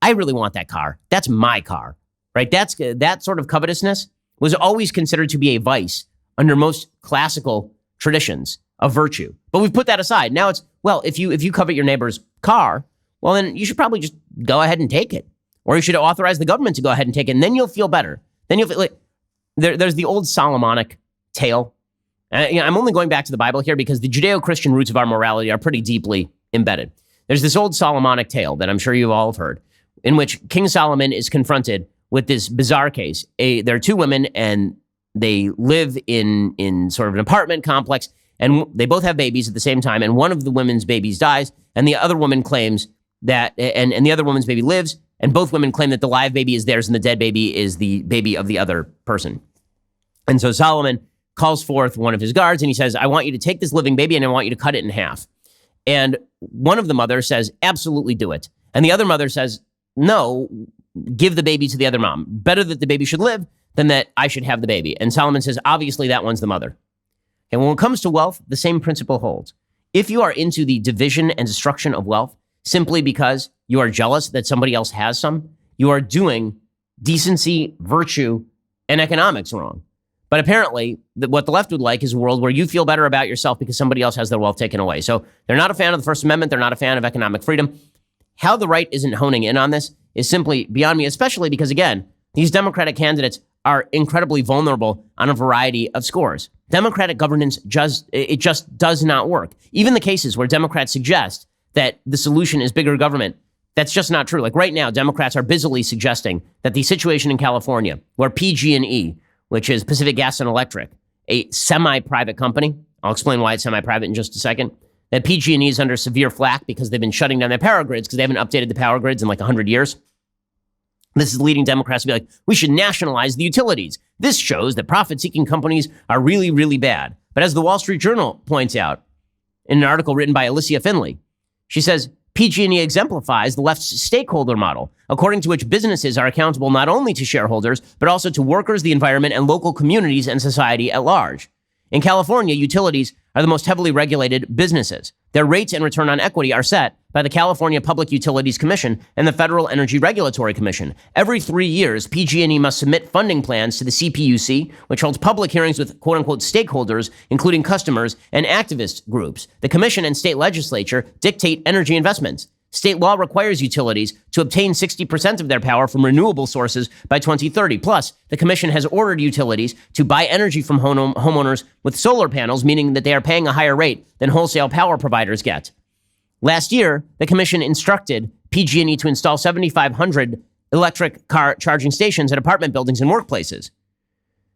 I really want that car. That's my car, right? That sort of covetousness was always considered to be a vice under most classical traditions of virtue. But we've put that aside. Now it's, well, if you covet your neighbor's car, well, then you should probably just go ahead and take it. Or you should authorize the government to go ahead and take it, and then you'll feel better. Then you'll feel like, there's the old Solomonic tale. I'm only going back to the Bible here because the Judeo-Christian roots of our morality are pretty deeply embedded. There's this old Solomonic tale that I'm sure you've all heard, in which King Solomon is confronted with this bizarre case. There are 2 women, and they live in sort of an apartment complex, and they both have babies at the same time, and one of the women's babies dies, and the other woman claims that, and the other woman's baby lives, and both women claim that the live baby is theirs and the dead baby is the baby of the other person. And so Solomon calls forth one of his guards, and he says, I want you to take this living baby, and I want you to cut it in half. And one of the mothers says, absolutely do it. And the other mother says, no, give the baby to the other mom. Better that the baby should live than that I should have the baby. And Solomon says, obviously, that one's the mother. And when it comes to wealth, the same principle holds. If you are into the division and destruction of wealth simply because you are jealous that somebody else has some, you are doing decency, virtue, and economics wrong. But apparently, what the left would like is a world where you feel better about yourself because somebody else has their wealth taken away. So they're not a fan of the First Amendment. They're not a fan of economic freedom. How the right isn't honing in on this is simply beyond me, especially because, again, these Democratic candidates are incredibly vulnerable on a variety of scores. Democratic governance just does not work. Even the cases where Democrats suggest that the solution is bigger government, that's just not true. Like right now, Democrats are busily suggesting that the situation in California, where PG&E, which is Pacific Gas and Electric, a semi-private company, I'll explain why it's semi-private in just a second, that PG&E is under severe flack because they've been shutting down their power grids because they haven't updated the power grids in like 100 years. This is leading Democrats to be like, we should nationalize the utilities. This shows that profit-seeking companies are really, really bad. But as the Wall Street Journal points out in an article written by Alicia Finley, she says, PG&E exemplifies the left's stakeholder model, according to which businesses are accountable not only to shareholders, but also to workers, the environment, and local communities and society at large. In California, utilities are the most heavily regulated businesses. Their rates and return on equity are set by the California Public Utilities Commission and the Federal Energy Regulatory Commission. Every 3 years, PG&E must submit funding plans to the CPUC, which holds public hearings with quote-unquote stakeholders, including customers and activist groups. The commission and state legislature dictate energy investments. State law requires utilities to obtain 60% of their power from renewable sources by 2030. Plus, the commission has ordered utilities to buy energy from homeowners with solar panels, meaning that they are paying a higher rate than wholesale power providers get. Last year, the commission instructed PG&E to install 7,500 electric car charging stations at apartment buildings and workplaces.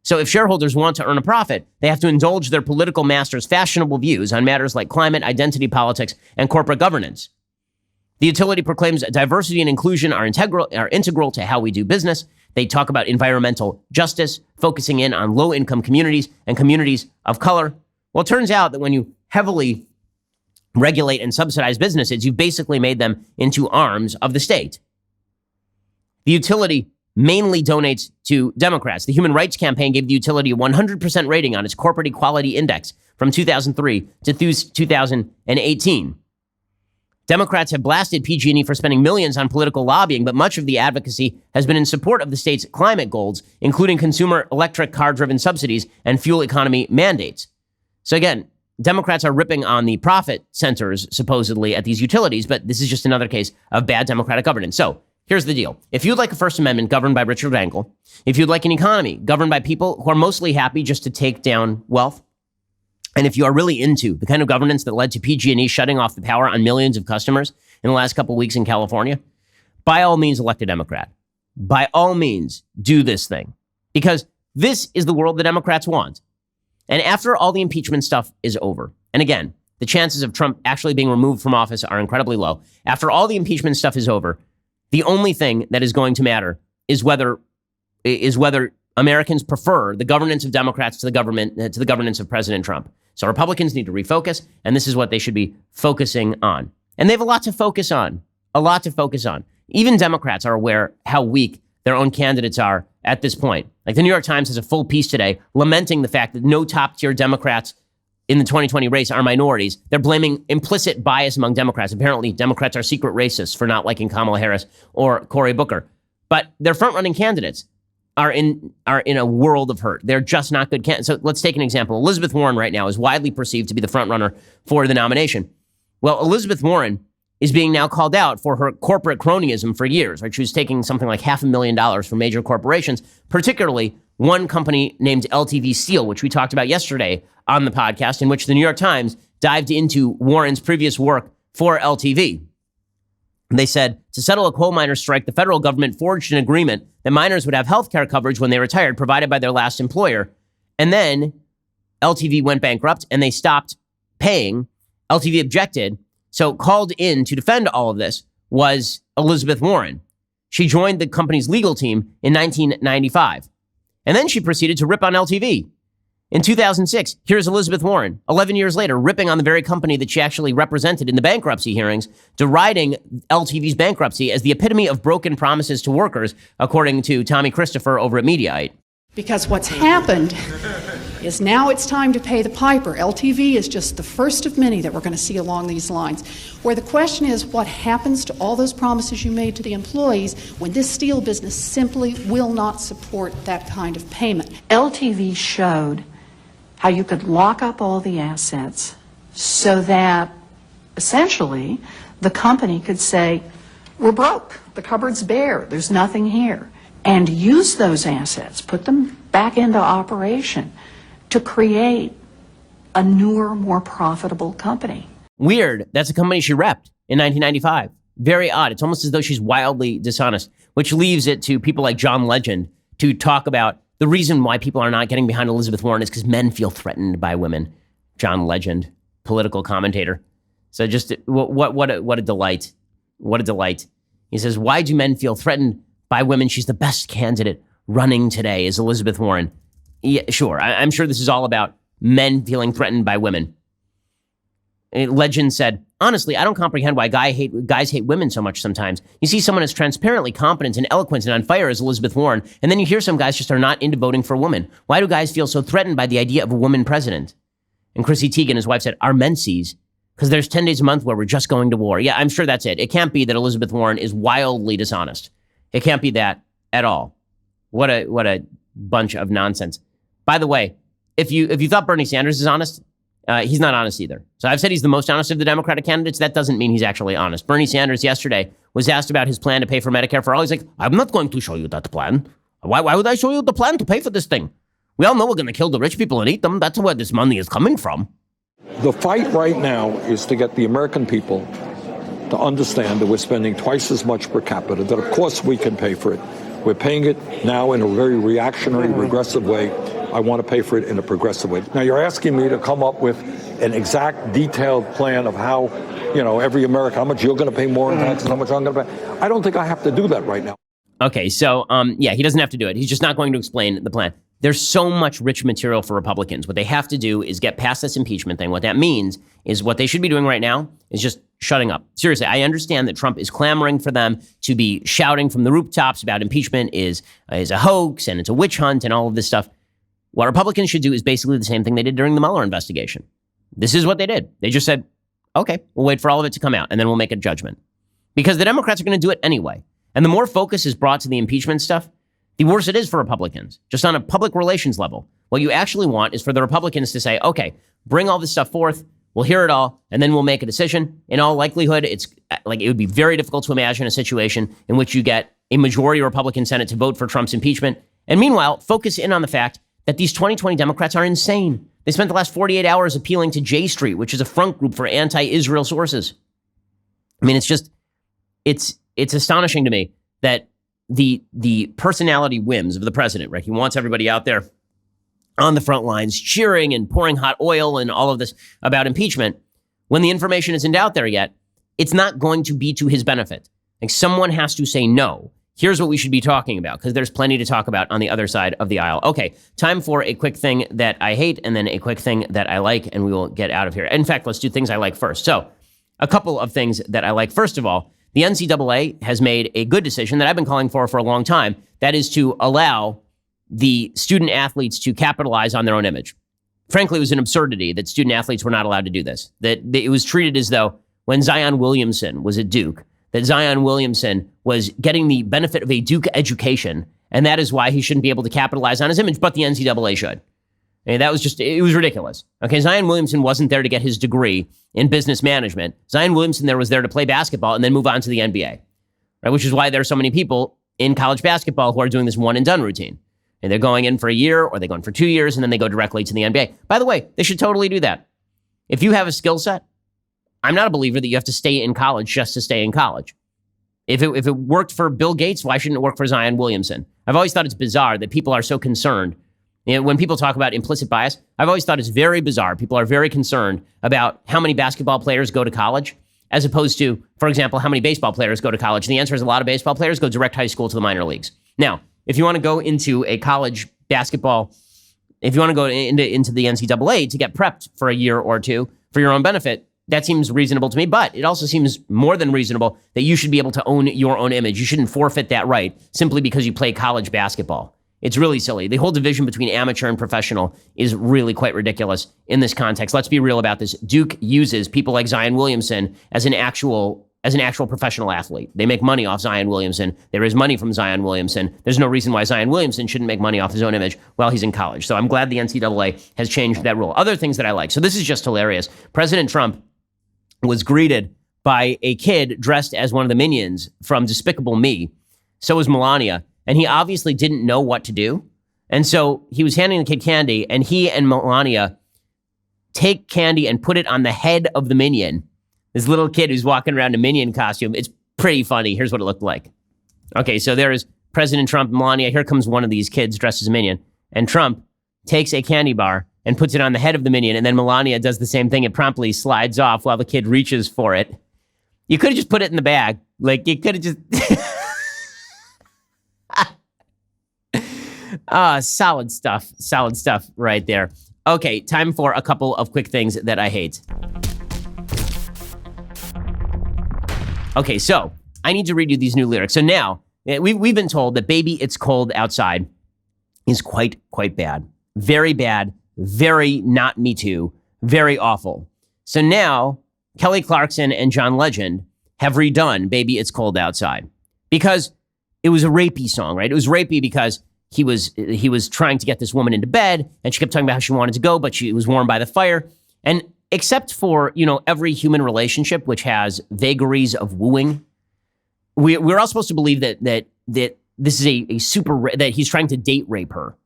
So if shareholders want to earn a profit, they have to indulge their political masters' fashionable views on matters like climate, identity politics, and corporate governance. The utility proclaims diversity and inclusion are integral to how we do business. They talk about environmental justice, focusing in on low-income communities and communities of color. Well, it turns out that when you heavily regulate and subsidize businesses, you've basically made them into arms of the state. The utility mainly donates to Democrats. The Human Rights Campaign gave the utility a 100% rating on its Corporate Equality Index from 2003 to 2018. Democrats have blasted PG&E for spending millions on political lobbying, but much of the advocacy has been in support of the state's climate goals, including consumer electric car-driven subsidies and fuel economy mandates. So again, Democrats are ripping on the profit centers, supposedly, at these utilities, but this is just another case of bad Democratic governance. So here's the deal. If you'd like a First Amendment governed by Richard Engel, if you'd like an economy governed by people who are mostly happy just to take down wealth, and if you are really into the kind of governance that led to PG&E shutting off the power on millions of customers in the last couple of weeks in California, by all means, elect a Democrat. By all means, do this thing. Because this is the world the Democrats want. And after all the impeachment stuff is over, and again, the chances of Trump actually being removed from office are incredibly low. After all the impeachment stuff is over, the only thing that is going to matter is whether Americans prefer the governance of Democrats to the governance of President Trump. So Republicans need to refocus, and this is what they should be focusing on. And they have a lot to focus on, Even Democrats are aware how weak their own candidates are at this point. Like the New York Times has a full piece today lamenting the fact that no top-tier Democrats in the 2020 race are minorities. They're blaming implicit bias among Democrats. Apparently, Democrats are secret racists for not liking Kamala Harris or Cory Booker. But their front-running candidates are in a world of hurt. They're just not good candidates. So let's take an example. Elizabeth Warren right now is widely perceived to be the front runner for the nomination. Well, Elizabeth Warren is being now called out for her corporate cronyism for years. Right? She was taking something like $500,000 from major corporations, particularly one company named LTV Steel, which we talked about yesterday on the podcast, in which the New York Times dived into Warren's previous work for LTV. They said, to settle a coal miners' strike, the federal government forged an agreement that miners would have health care coverage when they retired, provided by their last employer. And then LTV went bankrupt and they stopped paying. LTV objected. So called in to defend all of this was Elizabeth Warren. She joined the company's legal team in 1995. And then she proceeded to rip on LTV. In 2006, here's Elizabeth Warren, 11 years later, ripping on the very company that she actually represented in the bankruptcy hearings, deriding LTV's bankruptcy as the epitome of broken promises to workers, according to Tommy Christopher over at Mediaite. Because what's happened is now it's time to pay the piper. LTV is just the first of many that we're going to see along these lines, where the question is what happens to all those promises you made to the employees when this steel business simply will not support that kind of payment. LTV showed how you could lock up all the assets so that essentially the company could say, we're broke, the cupboard's bare, there's nothing here, and use those assets, put them back into operation to create a newer, more profitable company. Weird. That's a company she repped in 1995. Very odd. It's almost as though she's wildly dishonest, which leaves it to people like John Legend to talk about the reason why people are not getting behind Elizabeth Warren is because men feel threatened by women. John Legend, political commentator. So just what a delight. What a delight. He says, why do men feel threatened by women? She's the best candidate running today is Elizabeth Warren. Yeah, sure. I'm sure this is all about men feeling threatened by women. Legend said, honestly, I don't comprehend why guys hate women so much sometimes. You see someone as transparently competent and eloquent and on fire as Elizabeth Warren, and then you hear some guys just are not into voting for a woman. Why do guys feel so threatened by the idea of a woman president? And Chrissy Teigen, his wife, said, our menses, because there's 10 days a month where we're just going to war. Yeah, I'm sure that's it. It can't be that Elizabeth Warren is wildly dishonest. It can't be that at all. What a bunch of nonsense. By the way, if you thought Bernie Sanders is honest, he's not honest either. So I've said he's the most honest of the Democratic candidates. That doesn't mean he's actually honest. Bernie Sanders yesterday was asked about his plan to pay for Medicare for all. He's like, I'm not going to show you that plan. Why would I show you the plan to pay for this thing? We all know we're going to kill the rich people and eat them. That's where this money is coming from. The fight right now is to get the American people to understand that we're spending twice as much per capita, that of course we can pay for it. We're paying it now in a very reactionary, regressive way. I want to pay for it in a progressive way. Now, you're asking me to come up with an exact, detailed plan of how, every American, how much you're going to pay more in taxes, how much I'm going to pay. I don't think I have to do that right now. Okay, so, he doesn't have to do it. He's just not going to explain the plan. There's so much rich material for Republicans. What they have to do is get past this impeachment thing. What that means is what they should be doing right now is just shutting up. Seriously, I understand that Trump is clamoring for them to be shouting from the rooftops about impeachment is a hoax and it's a witch hunt and all of this stuff. What Republicans should do is basically the same thing they did during the Mueller investigation. This is what they did. They just said, Okay, we'll wait for all of it to come out, and then we'll make a judgment. Because the Democrats are going to do it anyway. And the more focus is brought to the impeachment stuff, the worse it is for Republicans, just on a public relations level. What you actually want is for the Republicans to say, okay, bring all this stuff forth, we'll hear it all, and then we'll make a decision. In all likelihood, it would be very difficult to imagine a situation in which you get a majority Republican Senate to vote for Trump's impeachment. And meanwhile, focus in on the fact that these 2020 Democrats are insane. They spent the last 48 hours appealing to J Street, which is a front group for anti-Israel sources. I mean, it's astonishing to me that the personality whims of the president, right? He wants everybody out there on the front lines cheering and pouring hot oil and all of this about impeachment. When the information isn't out there yet, it's not going to be to his benefit. Like, someone has to say, no, here's what we should be talking about, because there's plenty to talk about on the other side of the aisle. Okay, time for a quick thing that I hate and then a quick thing that I like, and we will get out of here. In fact, let's do things I like first. So a couple of things that I like. First of all, the NCAA has made a good decision that I've been calling for a long time. That is to allow the student athletes to capitalize on their own image. Frankly, it was an absurdity that student athletes were not allowed to do this. That it was treated as though when Zion Williamson was at Duke, that Zion Williamson was getting the benefit of a Duke education, and that is why he shouldn't be able to capitalize on his image, but the NCAA should. And that was just, it was ridiculous. Okay, Zion Williamson wasn't there to get his degree in business management. Zion Williamson was there to play basketball and then move on to the NBA, right? Which is why there are so many people in college basketball who are doing this one and done routine. And they're going in for a year, or they're going for 2 years, and then they go directly to the NBA. By the way, they should totally do that. If you have a skill set, I'm not a believer that you have to stay in college just to stay in college. If it worked for Bill Gates, why shouldn't it work for Zion Williamson? I've always thought it's bizarre that people are so concerned. You know, when people talk about implicit bias, I've always thought it's very bizarre. People are very concerned about how many basketball players go to college, as opposed to, for example, how many baseball players go to college. And the answer is a lot of baseball players go direct high school to the minor leagues. Now, if you want to go into a college basketball, if you want to go into the NCAA to get prepped for a year or two for your own benefit, that seems reasonable to me. But it also seems more than reasonable that you should be able to own your own image. You shouldn't forfeit that right simply because you play college basketball. It's really silly. The whole division between amateur and professional is really quite ridiculous in this context. Let's be real about this. Duke uses people like Zion Williamson as an actual professional athlete. They make money off Zion Williamson. There is money from Zion Williamson. There's no reason why Zion Williamson shouldn't make money off his own image while he's in college. So I'm glad the NCAA has changed that rule. Other things that I like. So this is just hilarious. President Trump was greeted by a kid dressed as one of the minions from Despicable Me. So was Melania. And he obviously didn't know what to do. And so he was handing the kid candy, and he and Melania take candy and put it on the head of the minion. This little kid who's walking around in a minion costume. It's pretty funny. Here's what it looked like. Okay, so there is President Trump and Melania. Here comes one of these kids dressed as a minion. And Trump takes a candy bar and puts it on the head of the minion. And then Melania does the same thing. It promptly slides off while the kid reaches for it. You could have just put it in the bag. Like, you could have just... Solid stuff right there. Okay, time for a couple of quick things that I hate. Okay, so I need to read you these new lyrics. So now, we've been told that Baby It's Cold Outside is quite bad. Very bad, very not Me Too, very awful. So now, Kelly Clarkson and John Legend have redone Baby It's Cold Outside because it was a rapey song, right? It was rapey because he was trying to get this woman into bed, and she kept talking about how she wanted to go, but she was warmed by the fire. And except for, every human relationship which has vagaries of wooing, we're all supposed to believe that this is that he's trying to date rape her,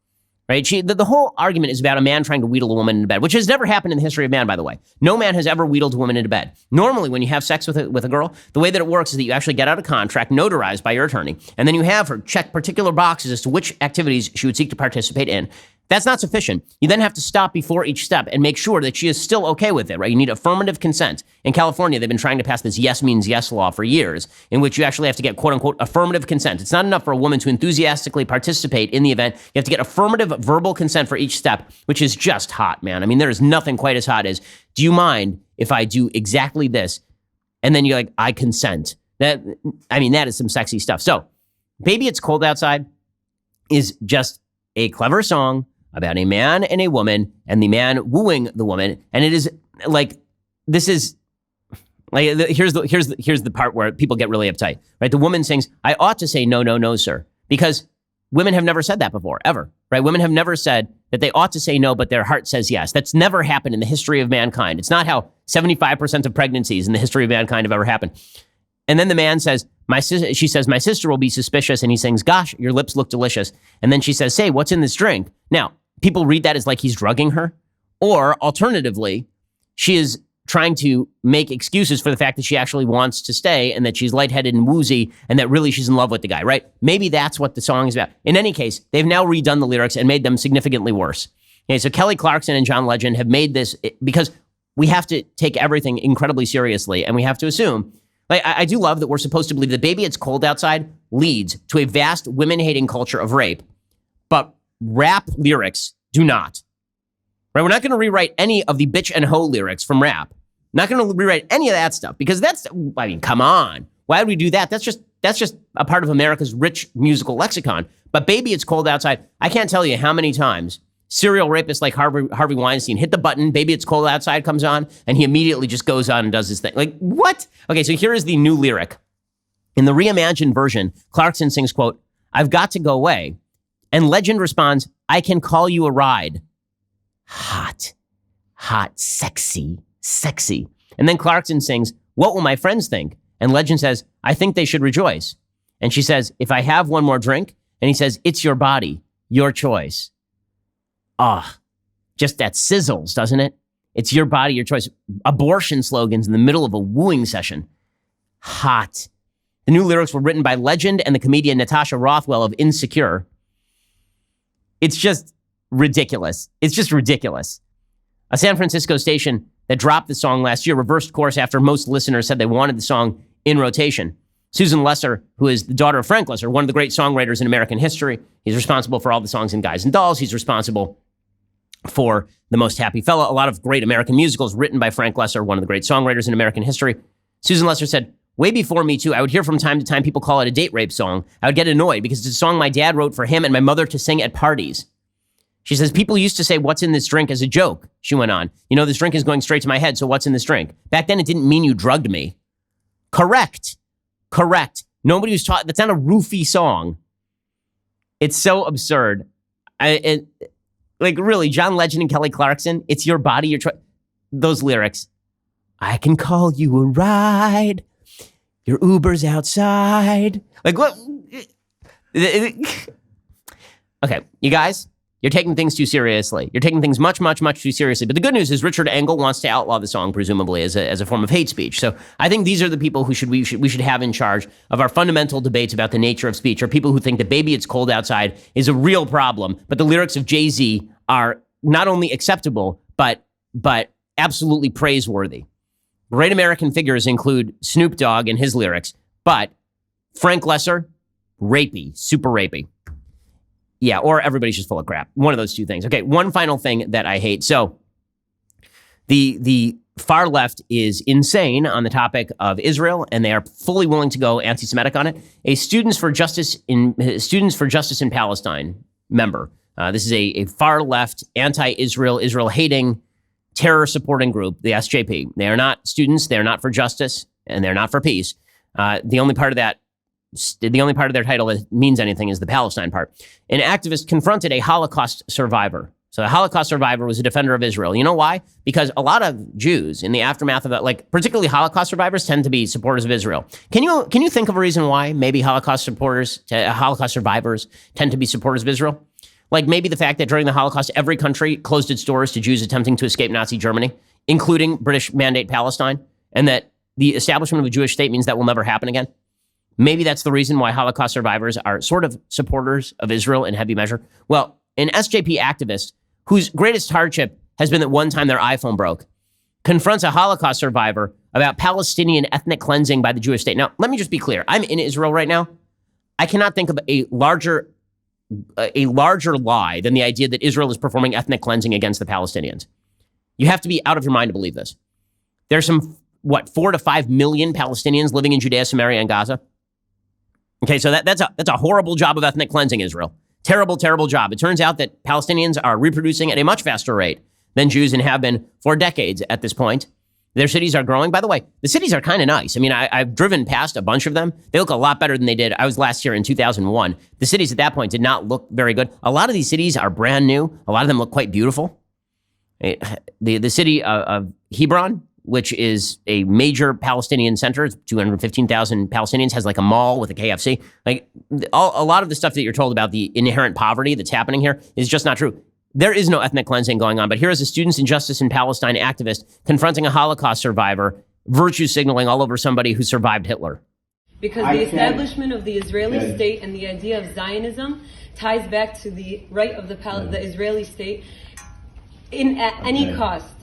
right? The whole argument is about a man trying to wheedle a woman into bed, which has never happened in the history of man, by the way. No man has ever wheedled a woman into bed. Normally, when you have sex with a girl, the way that it works is that you actually get out a contract notarized by your attorney, and then you have her check particular boxes as to which activities she would seek to participate in. That's not sufficient. You then have to stop before each step and make sure that she is still okay with it, right? You need affirmative consent. In California, they've been trying to pass this yes means yes law for years, in which you actually have to get quote unquote affirmative consent. It's not enough for a woman to enthusiastically participate in the event. You have to get affirmative verbal consent for each step, which is just hot, man. I mean, there is nothing quite as hot as, do you mind if I do exactly this? And then you're like, I consent. That is some sexy stuff. So, Baby It's Cold Outside is just a clever song about a man and a woman, and the man wooing the woman. And it is like, this is Like, here's the part where people get really uptight, right? The woman sings, "I ought to say no, no, no, sir," because women have never said that before, ever, right? Women have never said that they ought to say no, but their heart says yes. That's never happened in the history of mankind. It's not how 75% of pregnancies in the history of mankind have ever happened. And then the man says, she says, "My sister will be suspicious." And he sings, "Gosh, your lips look delicious." And then she says, "Say, what's in this drink?" Now, people read that as like he's drugging her. Or alternatively, she is trying to make excuses for the fact that she actually wants to stay and that she's lightheaded and woozy and that really she's in love with the guy, right? Maybe that's what the song is about. In any case, they've now redone the lyrics and made them significantly worse. Okay, so Kelly Clarkson and John Legend have made this because we have to take everything incredibly seriously, and we have to assume, like, I do love that we're supposed to believe that "Baby, It's Cold Outside" leads to a vast women-hating culture of rape, but rap lyrics do not. Right? We're not going to rewrite any of the bitch and hoe lyrics from rap. Not going to rewrite any of that stuff because come on. Why would we do that? That's just a part of America's rich musical lexicon. But "Baby, It's Cold Outside," I can't tell you how many times serial rapists like Harvey Weinstein hit the button, "Baby, It's Cold Outside" comes on, and he immediately just goes on and does his thing. Like, what? Okay, so here is the new lyric. In the reimagined version, Clarkson sings, quote, "I've got to go away." And Legend responds, "I can call you a ride." Hot, sexy. And then Clarkson sings, "What will my friends think?" And Legend says, "I think they should rejoice." And she says, "If I have one more drink?" And he says, "It's your body, your choice." Just that sizzles, doesn't it? It's your body, your choice. Abortion slogans in the middle of a wooing session. Hot. The new lyrics were written by Legend and the comedian Natasha Rothwell of Insecure. It's just ridiculous. It's just ridiculous. A San Francisco station that dropped the song last year reversed course after most listeners said they wanted the song in rotation. Susan Lesser, who is the daughter of Frank Lesser, one of the great songwriters in American history. He's responsible for all the songs in Guys and Dolls. He's responsible for The Most Happy Fella, a lot of great American musicals written by Frank Lesser, one of the great songwriters in American history. Susan Lesser said, "Way before Me Too, I would hear from time to time people call it a date rape song. I would get annoyed because it's a song my dad wrote for him and my mother to sing at parties." She says, "People used to say, 'What's in this drink?' as a joke," she went on. "This drink is going straight to my head, so what's in this drink?" Back then, it didn't mean you drugged me. Correct. Nobody was taught. That's not a roofie song. It's so absurd. Really, John Legend and Kelly Clarkson, "It's your body, your choice." Those lyrics. "I can call you a ride. Your Uber's outside." Like, what? Okay, you guys, you're taking things too seriously. You're taking things much, much, much too seriously. But the good news is Richard Engel wants to outlaw the song, presumably, as a form of hate speech. So I think these are the people who we should have in charge of our fundamental debates about the nature of speech, or people who think that "Baby, It's Cold Outside" is a real problem, but the lyrics of Jay-Z are not only acceptable, but absolutely praiseworthy. Great American figures include Snoop Dogg and his lyrics, but Frank Lesser, rapey, super rapey. Yeah, or everybody's just full of crap. One of those two things. Okay, one final thing that I hate. So the far left is insane on the topic of Israel, and they are fully willing to go anti-Semitic on it. A Students for Justice in Palestine member. This is a far left, anti-Israel, Israel-hating, terror-supporting group, the SJP. They are not students. They are not for justice, and they're not for peace. The only part of their title that means anything is the Palestine part. An activist confronted a Holocaust survivor. So the Holocaust survivor was a defender of Israel. You know why? Because a lot of Jews in the aftermath of that, particularly Holocaust survivors, tend to be supporters of Israel. Can you think of a reason why maybe Holocaust survivors tend to be supporters of Israel? Like maybe the fact that during the Holocaust, every country closed its doors to Jews attempting to escape Nazi Germany, including British Mandate Palestine, and that the establishment of a Jewish state means that will never happen again. Maybe that's the reason why Holocaust survivors are sort of supporters of Israel in heavy measure. Well, an SJP activist whose greatest hardship has been that one time their iPhone broke confronts a Holocaust survivor about Palestinian ethnic cleansing by the Jewish state. Now, let me just be clear. I'm in Israel right now. I cannot think of a larger lie than the idea that Israel is performing ethnic cleansing against the Palestinians. You have to be out of your mind to believe this. There's some, 4 to 5 million Palestinians living in Judea, Samaria, and Gaza. Okay, so that's a horrible job of ethnic cleansing, Israel. Terrible, terrible job. It turns out that Palestinians are reproducing at a much faster rate than Jews and have been for decades at this point. Their cities are growing. By the way, the cities are kind of nice. I mean, I've driven past a bunch of them. They look a lot better than they did. I was last year in 2001. The cities at that point did not look very good. A lot of these cities are brand new. A lot of them look quite beautiful. The city of Hebron, which is a major Palestinian center, 215,000 Palestinians, has like a mall with a KFC. Like a lot of the stuff that you're told about the inherent poverty that's happening here is just not true. There is no ethnic cleansing going on, but here is a Students in Justice in Palestine activist confronting a Holocaust survivor, virtue signaling all over somebody who survived Hitler. Because the establishment of the Israeli state and the idea of Zionism ties back to the right of the Israeli state at any cost.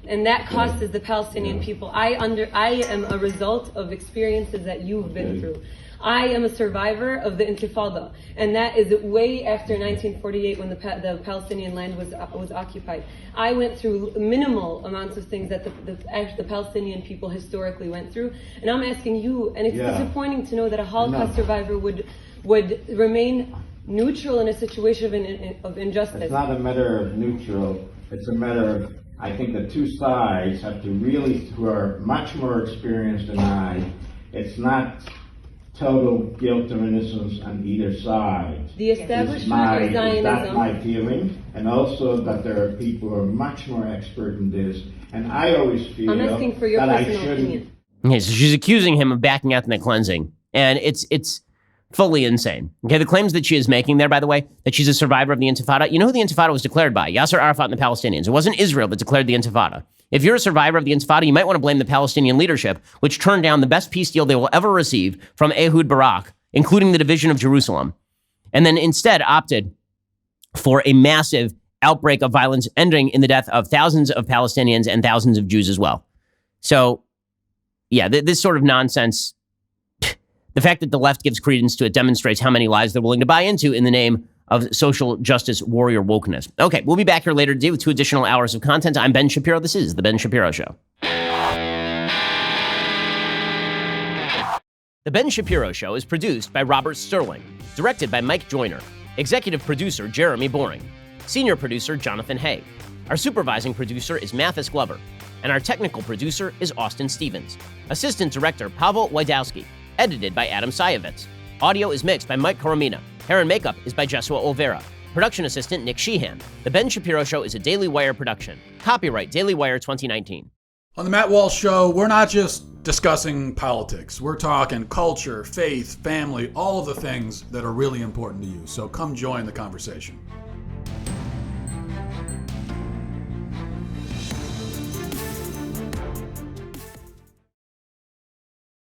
And that cost is the Palestinian people. I am a result of experiences that you've been through. I am a survivor of the Intifada, and that is way after 1948 when the Palestinian land was occupied. I went through minimal amounts of things that the Palestinian people historically went through, and I'm asking you, and it's disappointing to know that a Holocaust survivor would remain neutral in a situation of injustice. It's not a matter of neutral, it's a matter of, I think the two sides have to really, who are much more experienced than I, it's not total guilt or innocence on either side. The establishment of Zionism. That's my feeling, and also that there are people who are much more expert in this, and I always feel I'm asking for your that I personal shouldn't. opinion. Okay, so she's accusing him of backing ethnic cleansing, and it's fully insane. Okay, the claims that she is making there, by the way, that she's a survivor of the Intifada, you know who the Intifada was declared by? Yasser Arafat and the Palestinians. It wasn't Israel that declared the Intifada. If you're a survivor of the Intifada, you might want to blame the Palestinian leadership, which turned down the best peace deal they will ever receive from Ehud Barak, including the division of Jerusalem, and then instead opted for a massive outbreak of violence ending in the death of thousands of Palestinians and thousands of Jews as well. So, yeah, this sort of nonsense, the fact that the left gives credence to it demonstrates how many lies they're willing to buy into in the name of social justice warrior wokeness. Okay, we'll be back here later today with 2 additional hours of content. I'm Ben Shapiro. This is The Ben Shapiro Show. The Ben Shapiro Show is produced by Robert Sterling, directed by Mike Joyner, executive producer Jeremy Boring, senior producer Jonathan Hay. Our supervising producer is Mathis Glover, and our technical producer is Austin Stevens. Assistant director Pavel Wydowski, edited by Adam Sayevitz. Audio is mixed by Mike Coromina. Hair and makeup is by Jesua Olvera. Production assistant Nick Sheehan. The Ben Shapiro Show is a Daily Wire production. Copyright Daily Wire 2019. On the Matt Walsh Show, we're not just discussing politics. We're talking culture, faith, family, all of the things that are really important to you. So come join the conversation.